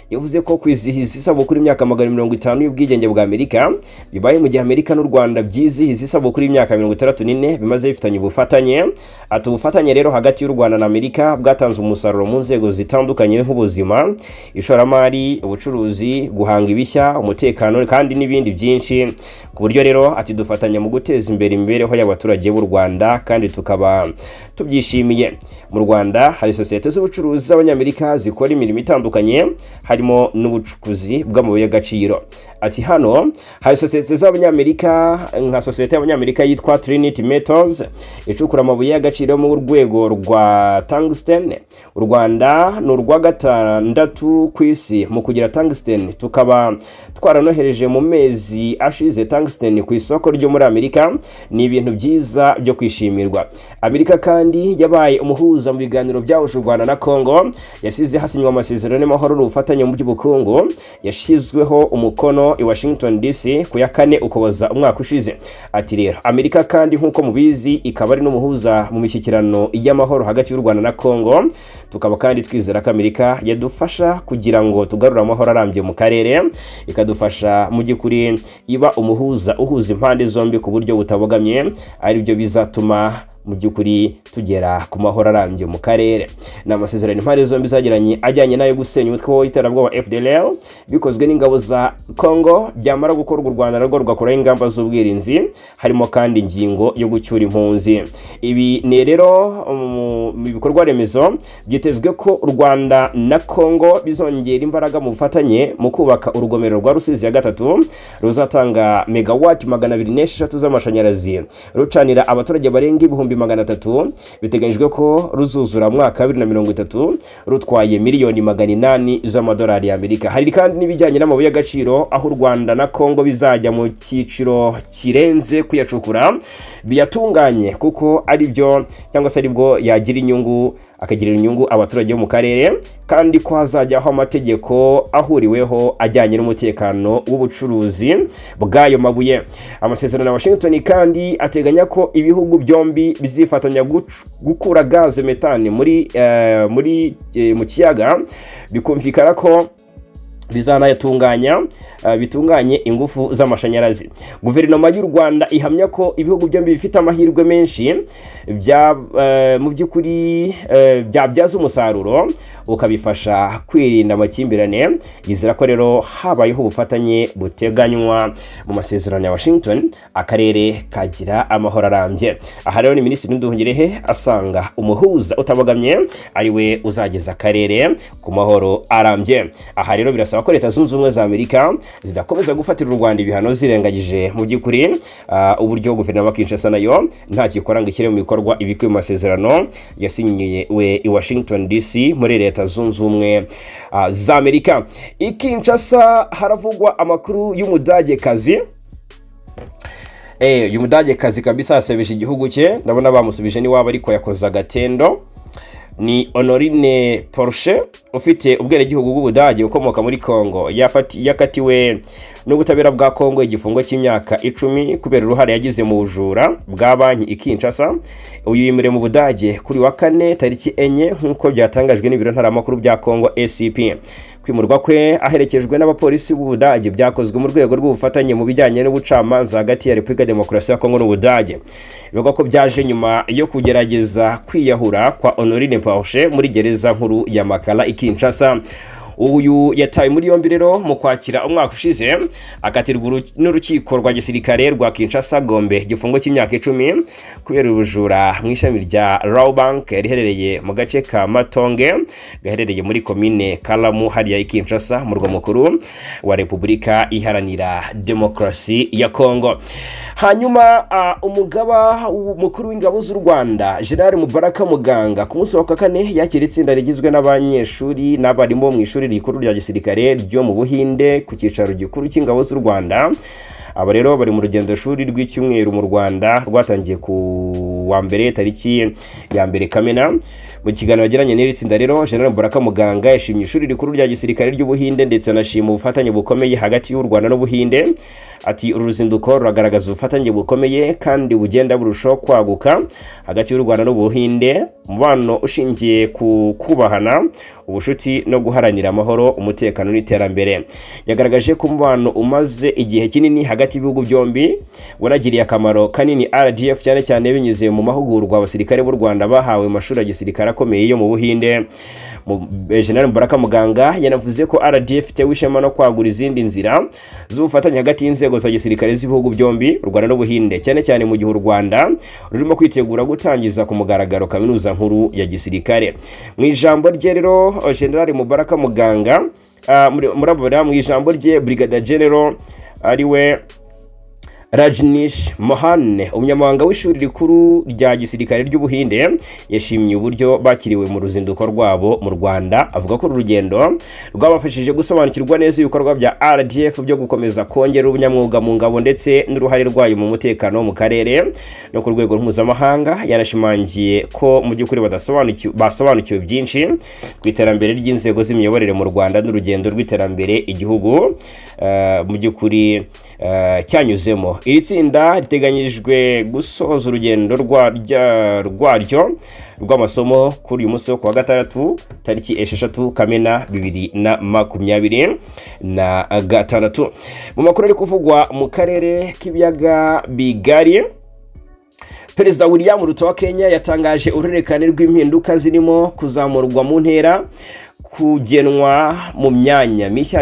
yavuze ko kwizihiza isabukuru y'imyaka 150 y'ubwigenge bwa Amerika bibaye mu gihe Amerika n'u Rwanda byizihiza isabukuru y'imyaka 64 bimaze bifitanye ubufatanye. Ati ubufatanye rero hagati y'u Rwanda na Amerika bwatanze umusaruro mu nzego zitandukanye nk'ubuzima, ishoramari, ubucuruzi, guhanga ibishya, umutekano kandi n'ibindi byinshi, ku buryo rero ati dufatanya mu guteza imbere imibereho y'abaturage b'u Rwanda kandi tukaba tubyishimiye. Mu Rwanda hari sosiyete z'ubucuruzi z'abanyamerika zikora imirimo itandukanye harimo n'ubucukuzi bw'amabuye y'agaciro. Ati hano hari sosiyete z'abanyamerika nka sosiyete y'abanyamerika yitwa Trinity Metals icukura amabuye y'agaciro mu rwego rwa tungsten. U Rwanda ni urwa gatandatu ku isi mu kugira tungsten, tukaba twaranohereje mu mezi ashize tungsten ku isoko ryo muri Amerika. Ni ibintu byiza byo kwishimirwa. Amerika kandi yabaye umuhuza mu biganiro byahuje u Rwanda na Kongo, yasize hasinywa amasezerano y'amahoro n'ubufatanye mu by'ubukungu yashizweho umukono i Washington DC ku ya 4 Ukuboza umwaka ushize. Ati rero Amerika kandi nk'uko mubizi ikaba ari n'umuhuza mu mishyikirano y'amahoro hagati y'u Rwanda na Kongo, tukaba kandi twizera ko Amerika yadufasha kugira ngo tugarure amahoro arambye mu karere, ikadufasha mu gikuri iba umuhuza uhuza impande zombi ku buryo butabogamye, ari byo bizatuma mu by'ukuri tugera ku mahoro arambye mu karere. Ni amasezerano impande zombi zagiranye ajyanye nayo gusenya umutwe w'iterabwoba FDLR bikozwe n'ingabo za Congo, byamara gukorwa u Rwanda narwo rugakuraho ingamba z'ubwirinzi, harimo kandi ingingo yo gucyura impunzi. Ibi ni rero mu bikorwa remezo byitezwe ko u Rwanda na Congo bizongera imbaraga mu bufatanye mu kubaka urugomero rwa Rusizi ya gatatu ruzatanga megawati 206 z'amashanyarazi rucanira abaturage barenga 300,000. Biteganyijwe ko ruzuzura mwaka 2030 rutwaye miliyoni 800 z'amadolari y'Amerika. Hari kandi n'ibijyanye n'amabuye y'agaciro, aho u Rwanda na Congo bizajya mu cyiciro kirenze kuyacukura biyatunganye, kuko ari byo cyangwa se aribwo yagira inyungu, akagirira inyungu abaturage bo mu karere, kandi ko hazajyaho amategeko ahuriweho ajyanye n'umutekano w'ubucuruzi bw'ayo mabuye. Amasezerano ya Washington kandi ateganya ko ibihugu byombi bizifatanya gukura gaze metane mu kiyaga, bikumvikana ko bizanayatunganya bitunganye ingufu z'amashanyarazi. Guverinoma y'u Rwanda ihamya ko ibihugu byombi bifite amahirwe menshi mu by'ukuri byabyaza umusaruro ukabifasha kwirinda amakimbirane. Yizera ko rero habayeho ubufatanye buteganywa mu masezerano ya Washington, akarere kagira amahoro arambye. Aha rero ni Minisitiri Nduhungirehe asanga umuhuza utabogamye ari we uzageza akarere ku mahoro arambye. Aha rero birasaba ko Leta Zunze Ubumwe za Amerika zidakomeza gufatira u Rwanda ibihano zirengagije mu by'ukuri uburyo guverinoma Kinshasa nayo nta gikora ngo ishyire mu bikorwa ibikubiye mu masezerano yasinyiwe i Washington DC muri Leta Zunze Ubumwe za Amerika. I Kinshasa haravugwa amakuru y'umudagekazi. Uyu mudagekazi kabisa yasebeje igihugu cye, ndabona bamusubije ni waba ariko yakoze agatendo. Ni Honorine Porsche ufite ubwenegihugu bw'Ubudage ukomoka muri Congo, yakatiwe n'ubutabera bwa Congo igifungo cy'imyaka 10 kubera uruhare yagize mu bujura bwa banki i Kinshasa. Uyu yimure mu Budage kuri wa 4 tariki 4 nk'uko byatangajwe n'ibiro ntaramakuru bya Congo ACP. Kwimurwa kwe aherekejwe n'abapolisi b'Ubudage byakozwe mu rwego rw'ubufatanye mu bijyanye n'ubucamanza hagati ya Repubulika Demokarasi ya Kongo n'Ubudage. Bivuga ko byaje nyuma yo kugerageza kwiyahura kwa Honorine Porsche muri gereza nkuru ya Makala i Kinshasa. Uyu yataye muri yombi rero mu kwakira umwaka ushize, akatirwa n'urukiko rwa gisirikare rwa Kinshasa Gombe igifungo cy'imyaka 10 kubera ubujura mu ishami rya Raw Bank riherereye mu gace ka Matonge gaherereye muri komine Kalamu hariya i Kinshasa, murwa mukuru wa Repubulika Iharanira Demokarasi ya Kongo. Hanyuma umugaba mukuru w'ingabo z'u Rwanda General Mubaraka Muganga ku munsi wa 4 yakira itsinda rigizwe n'abanyeshuri n'abarimu mu ishuri rikuru rya gisirikare ryo mu Buhinde ku cyicaro gikuru cy'ingabo z'u Rwanda. Aba rero bari mu rugendo shuri rw'icyumweru mu Rwanda rwatangiye ku wa mbere tariki ya 2 Kamena. Mu kiganiro yagiranye n'iri tsinda rero General Mubaraka Muganga yashimye ishuri rikuru rya gisirikare ry'Ubuhinde ndetse anashima ubufatanye bukomeye hagati y'u Rwanda n'Ubuhinde. Ati uru ruzinduko ruragaragaza ubufatanye bukomeye kandi bugenda burushaho kwaguka hagati y'u Rwanda n'Ubuhinde, umubano ushingiye ku kubahana, ubushuti no guharanira amahoro, umutekano n'iterambere. Yagaragaje ko umubano umaze igihe kinini hagati y'ibihugu byombi wanagiriye akamaro kanini RDF cyane cyane binyuze mu mahugurwa abasirikare b'u Rwanda bahawe mu mashuri ya gisirikare akomeye yo mu Buhinde. General Mubaraka Muganga yanavuze ko RDF itewe ishema no kwagura izindi nzira z'ubufatanye hagati y'inzego za gisirikare z'ibihugu byombi, u Rwanda n'Ubuhinde, cyane cyane mu gihe u Rwanda rurimo kwitegura gutangiza ku mugaragaro kaminuza nkuru ya gisirikare. Mu ijambo rye rero General Mubaraka Muganga murabura mu ijambo rye Brigadier General ariwe Rajnish Mohan, umunyamabanga w'ishuri rikuru rya gisirikare ry'Ubuhinde, yashimye uburyo bakiriwe mu ruzinduko rwabo mu Rwanda. Avuga ko urugendo rwabafashije gusobanukirwa neza ibikorwa bya RDF byo gukomeza kongera ubunyamwuga mu ngabo ndetse n'uruhare rwayo mu mutekano mu karere no ku rwego mpuzamahanga. Yanashimangiye ko mu by'ukuri basobanukiwe byinshi ku iterambere ry'inzego z'imiyoborere mu Rwanda n'urugendo rw'iterambere igihugu mu by'ukuri cyanyuzemo. Iri tsinda riteganyijwe gusoza urugendo rwaryo rw'amasomo kuri uyu munsi wo kuwa 6 tariki 6 Kamena 2026. Mu makuru ari kuvugwa mu karere k'ibiyaga bigari, Perezida William Ruto wa Kenya yatangaje uruhererekane rw'impinduka zirimo kuzamurwa mu ntera, kugenwa mu myanya mishya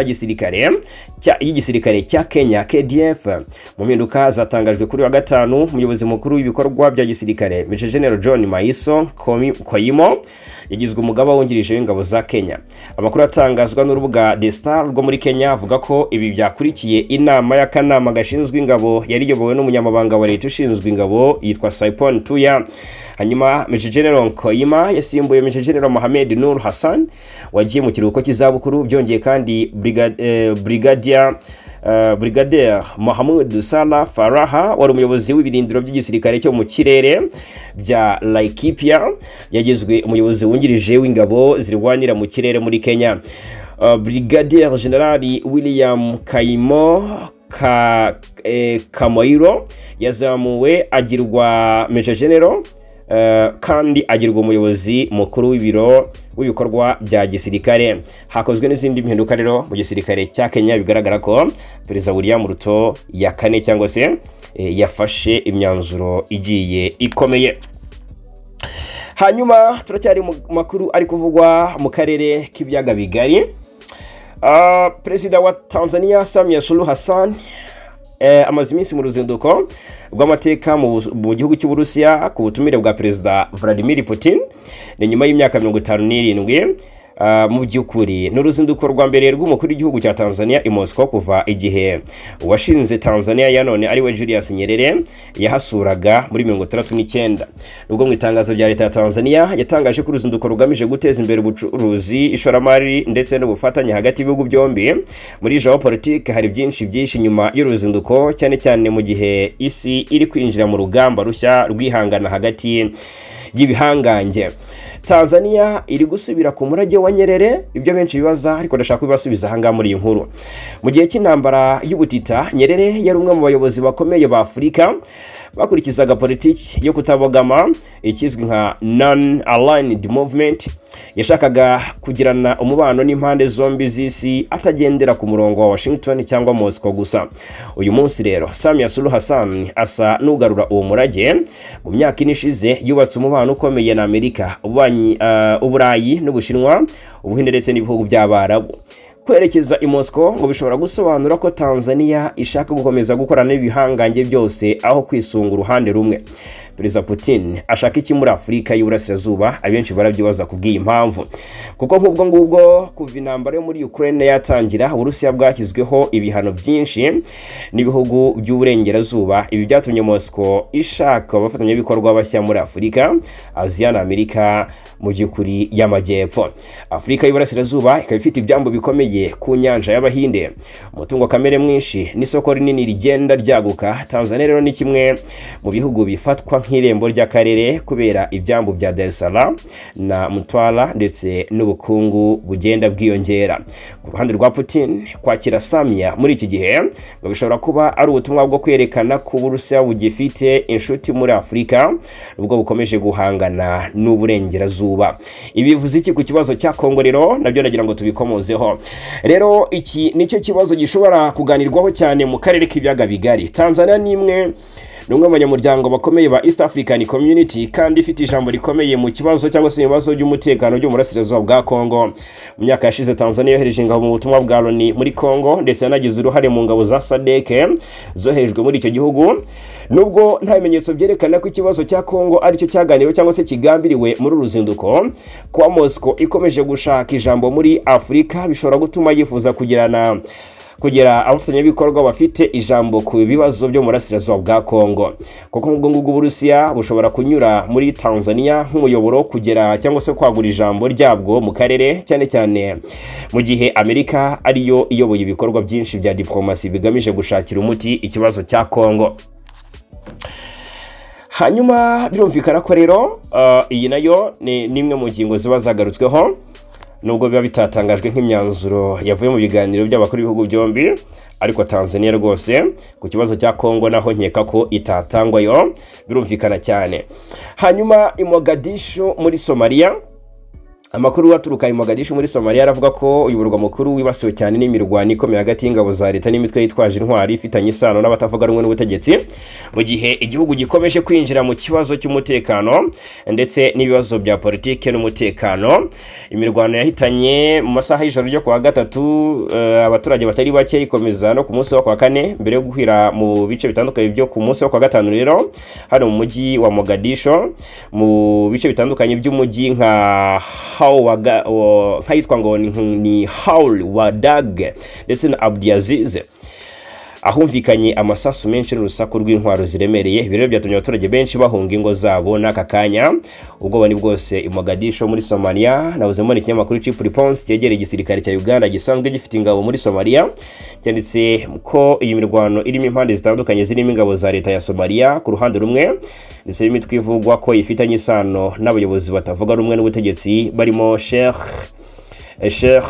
y'igisirikare cya Kenya KDF. Mu mpinduka zatangajwe kuri wa gatanu, umuyobozi mukuru w'ibikorwa bya gisirikare Major General John Maiso Koyimo yagizwe umugaba wungirije w'ingabo za Kenya. Amakuru atangazwa n'urubuga The Star rwo muri Kenya avuga ko ibi byakurikiye inama y'akanama gashinzwe ingabo yari yobowe n'umunyamabanga wa leta ushinzwe ingabo yitwa Saipon Tuya. Hanyuma Major General Koyima yasimbuye Major General Mohamed Nur Hassan wagiye mu kiruhuko cy'izabukuru. Byongeye kandi Brigadier Mohamed Salah Faraha wari umuyobozi w'ibirindiro by'igisirikare cyo mu kirere bya Laikipia yagizwe umuyobozi wungirije w'ingabo zirwanira mu kirere muri Kenya. Brigadier General William Kamoiro yazamuwe agirwa Major General kandi agirwa umuyobozi mukuru w'ibikorwa bya gisirikare. Hakozwe n'izindi mpinduka rero mu gisirikare cya Kenya, bigaragara ko Perezida William Ruto yakane cyangwa se yafashe imyanzuro igiye ikomeye. Hanyuma turacyari mu makuru ari kuvugwa mu karere k'ibiyaga bigari. Perezida wa Tanzania Samia Suluhu Hassan amaze iminsi mu ruzinduko rw'amateka mu gihugu cy'Uburusiya ku butumire bwa Perezida Vladimir Putin. Ni nyuma y'imyaka 57 mu by'ukuri n'uruzinduko rwa mbere rw'umukuru w'igihugu cya Tanzania i Moscow kuva igihe washinze Tanzania ya none ari we Julius Nyerere yahasuraga muri 1939. Nubwo mu itangazo rya leta ya Tanzania yatangaje ko uruzinduko rugamije guteza imbere ubucuruzi, ishoramari ndetse n'ubufatanye hagati y'ibihugu byombi. Muri Joro Politike hari byinshi nyuma y'uruzinduko, cyane cyane mu gihe isi iri kwinjira mu rugamba rushya rwihangana hagati y'ibihangange. Tanzania iri gusubira ku murage wa Nyerere, ibyo benshi bibaza ariko ndashaka kubasubiza hanga muri iyi nkuru. Mu gihe cy'intambara y'ubutita, Nyerere yari umwe mu bayobozi bakomeye ba Afurika bakurikizaga politiki yo kutabogama, ikizwi nka non-aligned movement. Yashakaga kugirana umubano n'impande zombi z'isi atagendera ku murongo wa Washington cyangwa Moscow gusa. Uyu munsi rero Samia Suluhu Hassan asa n'ugarura uwo murage. Mu myaka inishize yubatse umubano ukomeye na Amerika, Uburayi n'Ubushinwa, Ubuhinde ndetse n'ibihugu by'Abarabu. Kwerekeza i Moscow ngo bishobora gusobanura ko Tanzania ishaka gukomeza gukorana n'ibihangange byose aho kwisunga uruhande rumwe. Perezida Putin ashaka iki muri Afurika y'Uburasirazuba? Abenshi barabyibaza kubw'iyi impamvu, kuko nk'ubwo ngubwo kuva intambara yo muri Ukraine yatangira, Uburusiya bwashyizweho ibihano byinshi n'ibihugu by'Uburengerazuba. Ibi byatumye Moscow ishaka abafatanyabikorwa bashya muri Afurika, Aziya na Amerika mu by'ukuri y'amajyepfo. Afurika y'Uburasirazuba ikaba ifite ibyambo bikomeye ku nyanja y'Abahinde, umutungo kamere mwinshi n'isoko rinini rigenda ryaguka. Tanzania rero ni kimwe mu bihugu bifatwa nk'irembo ry'akarere kubera ibyambo bya Dar es Salaam na Mtwara ndetse n'ubukungu bugenda bwiyongera. Ku ruhande rwa Putin, kwakira Samia muri iki gihe ngo bishobora kuba ari ubutumwa bwo kwerekana ko Uburusiya bugifite inshuti muri Afurika ubwo bukomeje guhangana n'Uburengerazuba. Ibi bivuze iki ku kibazo cya Kongo rero? Nabyo nagira ngo tubikomozeho. Rero iki nicyo kibazo gishobora kuganirwaho cyane mu karere k'ibiyaga bigari. Tanzania ni umwe mu banyamuryango bakomeye ba East African Community kandi ifite ijambo rikomeye mu kibazo cyangwa se ibibazo by'umutekano byo mu burasirazuba bwa Kongo. Mu myaka yashize Tanzania yohereje ingabo mu butumwa bwa Loni muri Kongo ndetse yanagize uruhare mu ngabo za SADC zoherejwe muri icyo gihugu. Nubwo nta bimenyetso byerekana ko ikibazo cya Kongo ari cyo cyaganiriwe cyangwa se kigambiriwe muri uruzinduko, kwa Moscow ikomeje gushaka ijambo muri Afurika bishobora gutuma yifuza kugera abafatanyabikorwa bafite ijambo ku bibazo byo mu burasirazuba bwa Kongo. Kuko nk'ubwo ngubwo Uburusiya bushobora kunyura muri Tanzania nk'umuyoboro kugera cyangwa se kwagura ijambo ryabwo mu karere, cyane cyane mu gihe Amerika ariyo iyoboye ibikorwa byinshi bya Dipolomasi bigamije gushakira umuti ikibazo cya Kongo. Hanyuma birumvikana ko rero iyi nayo ni imwe mu ngingo ziba zagarutsweho, nubwo biba bitatangajwe nk'imyanzuro yavuye mu biganiro by'abakuru b'ibihugu byombi, ariko Tanzania rwose ku kibazo cya Kongo naho nkeka ko itatangwayo, birumvikana cyane. Hanyuma i Mogadishu muri Somalia Amakuru aturuka i Mogadishu muri Somalia aravuga ko uyu murwa mukuru wibasiwe cyane n'imirwano ikomeye hagati y'ingabo za leta n'imitwe yitwaje intwari ifitanye isano n'abatavuga rumwe n'ubutegetsi, mu gihe igihugu gikomeje kwinjira mu kibazo cy'umutekano ndetse n'ibibazo bya politike n'umutekano. Imirwano yahitanye mu masaha y'ijoro ryo kuwa gatatu abaturage batari bake, ikomeza no ku munsi wa kwa kane mbere yo guhira mu bice bitandukanye byo ku munsi wa kwa gatanu. Rero hano mu mujyi wa Mogadishu mu bice bitandukanye by'umujyi nka nkayitwa ngo ni Haul Wadag ndetse na Abdiaziz, ahumvikanye amasasu menshi n'urusaku rw'intwaro ziremereye. Ibirero byatumye abaturage benshi bahunga ingo zabo n'aka kanya. Ubwoba ni bwose i Mogadishu muri Somalia. Nabuzemo n'ikinyamakuru Chief Response cyegereye igisirikare cya Uganda gisanzwe gifite ingabo muri Somalia, cyanditse ko iyi mirwano irimo impande zitandukanye zirimo ingabo za leta ya Somalia ku ruhande rumwe ndetse n'imitwe ivugwa ko ifitanye isano n'abayobozi batavuga rumwe n'ubutegetsi barimo Sheikh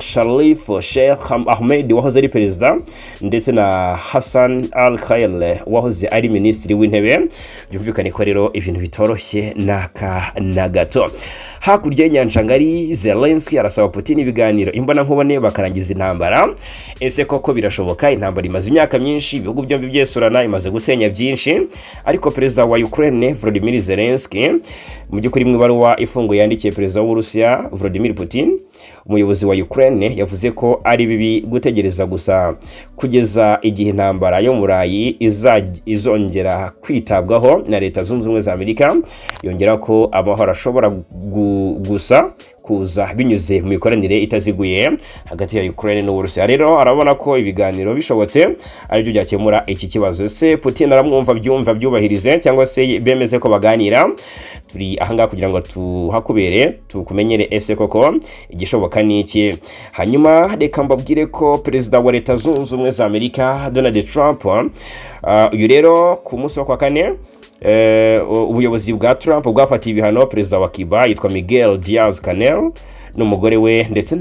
Sharif Sheikh Ahmed wahoze ari perezida ndetse na Hassan Al-Khail wahoze ari minisitiri w'intebe. Byumvikane ko rero ibintu bitoroshye n'aka na gato. Hakurya y'inyanja ngari, Zelensky arasaba Putin ibiganiro imbona nkubone bakarangiza intambara. Ese koko birashoboka? Intambara imaze imyaka myinshi, ibihugu byombi byesurana, imaze gusenya byinshi, ariko perezida wa Ukraine Volodymyr Zelensky mu by'ukuri mu ibaruwa ifunguye yandikiye perezida w'Uburusiya Vladimir Putin, umuyobozi wa Ukraine yavuze ko ari bibi gutegereza gusa kugeza igihe intambara yo mu Burayi izongera kwitabwaho na Leta Zunze Ubumwe za Amerika. Yongera ko amahoro ashobora gusa kuza binyuze mu mikoranire itaziguye hagati ya Ukraine n'Uburusiya. Rero arabona ko ibiganiro bishobotse ari byo byakemura iki kibazo. Se Putin aramwumva byubahirize cyangwa se bemeze ko baganira? Turi ahanga kugira ngo tuhakubere tukumenyere ese koko igishoboka niki. Hanyuma reka mbabwire ko perezida wa Leta Zunze Ubumwe za Amerika Donald Trump uyu rero ku munsi wa kwa kane ubuyobozi bwa Trump bwafatiye ibihano perezida wa Cuba yitwa Miguel Diaz-Canel n'umugore we ndetse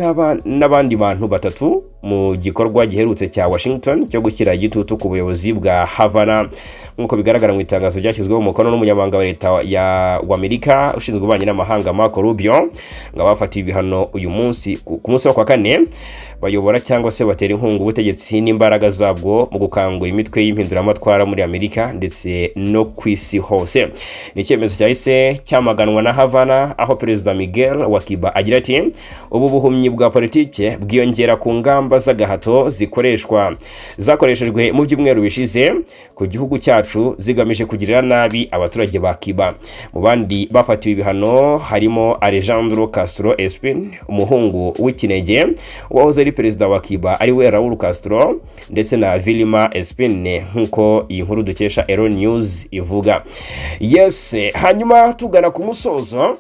n'abandi bantu batatu mu gikorwa giherutse cya Washington cyo gushyira igitutu ku buyobozi bwa Havana, nk'uko bigaragara mu itangazo ryashyizweho umukono n'umunyamabanga wa leta wa Amerika ushinzwe ububanyi n'amahanga Marco Rubio. Ngo bafatiye ibihano uyu munsi ku munsi wa kwa kane bayobora cyangwa se batera inkunga ubutegetsi n'imbaraga zabwo mu gukangura imitwe y'impinduramatwara muri Amerika ndetse no ku isi hose. Ni icyemezo cyahise cyamaganwa na Havana, aho perezida Miguel wa Cuba agira ati ubu buhumyi bwa politike bwiyongera ku ngamba z'agahato zakoreshejwe mu byumweru bishize ku gihugu cyacu zigamije kugirira nabi abaturage ba Cuba. Mu bandi bafatiwe ibihano harimo Alejandro Castro Espin, umuhungu w'ikinege wahoze ari perezida wa Cuba ari we Raul Castro, ndetse na Vilma Espin, nk'uko iyi nkuru dukesha Ero News ivuga. Yes, hanyuma tugana ku musozo,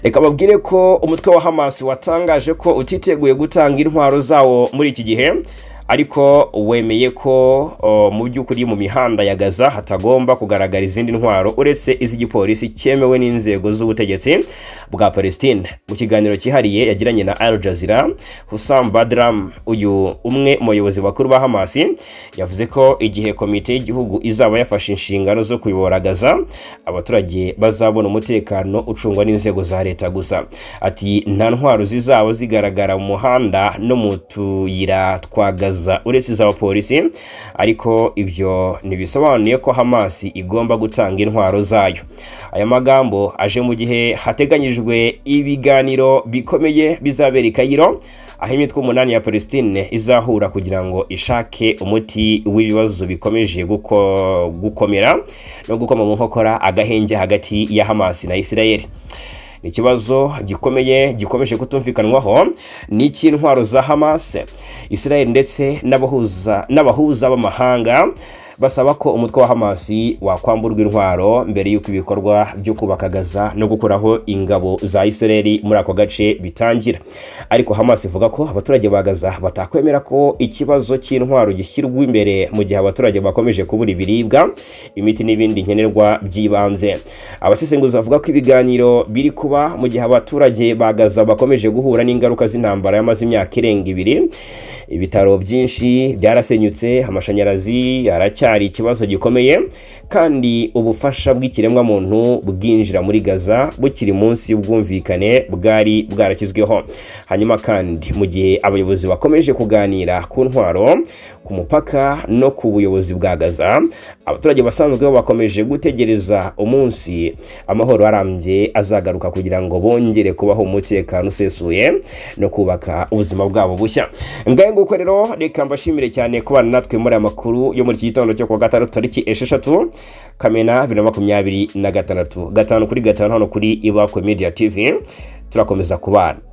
reka babwire ko umutwe wa Hamas watangaje ko utiteguye gutanga intwaro zawo muri iki gihe, ariko wemeye ko mu by'ukuri mu mihanda ya Gaza hatagomba kugaragara izindi ntwaro uretse iz'igipolisi cyemewe n'inzego z'ubutegetsi bwa Palestine. Mu kiganiro cyihariye yagiranye na Al Jazeera, Hussam Badram, uyu umwe mu bayobozi bakuru ba Hamas, yavuze ko igihe komite y'igihugu izaba yafashe inshingano zo kuyobora Gaza, abaturage bazabona umutekano ucungwa n'inzego za leta gusa. Ati nta ntwaro zizaba zigaragara mu muhanda no mu tuyira twa Gaza uretse iz'abapolisi, ariko ibyo ntibisobanuye ko Hamas igomba gutanga intwaro zayo. Aya magambo aje mu gihe hateganyijwe ibiganiro bikomeye bizabera i Cairo, aho imitwe 8 ya Palestine izahura kugira ngo ishake umuti w'ibibazo bikomeje gukomera no gukoma mu nkokora agahenge hagati ya Hamas na Israel. Ni ikibazo gikomeye gikomeje kutumvikanwaho n'intwaro za Hamas, Israel ndetse n'abahuza b'amahanga basaba ko umutwe wa Hamas wakwamburwa intwaro mbere y'uko ibikorwa byo kubaka Gaza no gukuraho ingabo za Israel muri ako gace bitangira. Ariko Hamas ivuga ko abaturage ba Gaza batakwemera ko ikibazo cy'intwaro gishyirwa imbere mu gihe abaturage bakomeje kubura ibiribwa, imiti n'ibindi nkenerwa by'ibanze. Abasesenguzi bavuga ko ibiganiro biri kuba mu gihe abaturage ba Gaza bakomeje guhura n'ingaruka z'intambara yamaze imyaka irenga 2. Ibitaro byinshi byarasenyutse, amashanyarazi biracyari ikibazo gikomeye kandi ubufasha bw'ikiremwa muntu bwinjira muri Gaza bukiri munsi y'ubwumvikane bwari bwarakizweho. Hanyuma kandi mu gihe abayobozi bakomeje kuganira ku ntwaro ku mupaka no ku buyobozi bwa Gaza, abaturage basanzwe bakomeje gutegereza umunsi amahoro arambye azagaruka kugira ngo bongere kubaho umutekano usesuye no kubaka ubuzima bwabo bushya. Ngaye nguko rero reka mbashimire cyane kubana natwe muri amakuru yo muri iki gitondo cyo kuwa gatandatu tariki 6 Kamena 2026 5 kuri 5 hano kuri Ibakwe Media TV. Turakomeza kubana.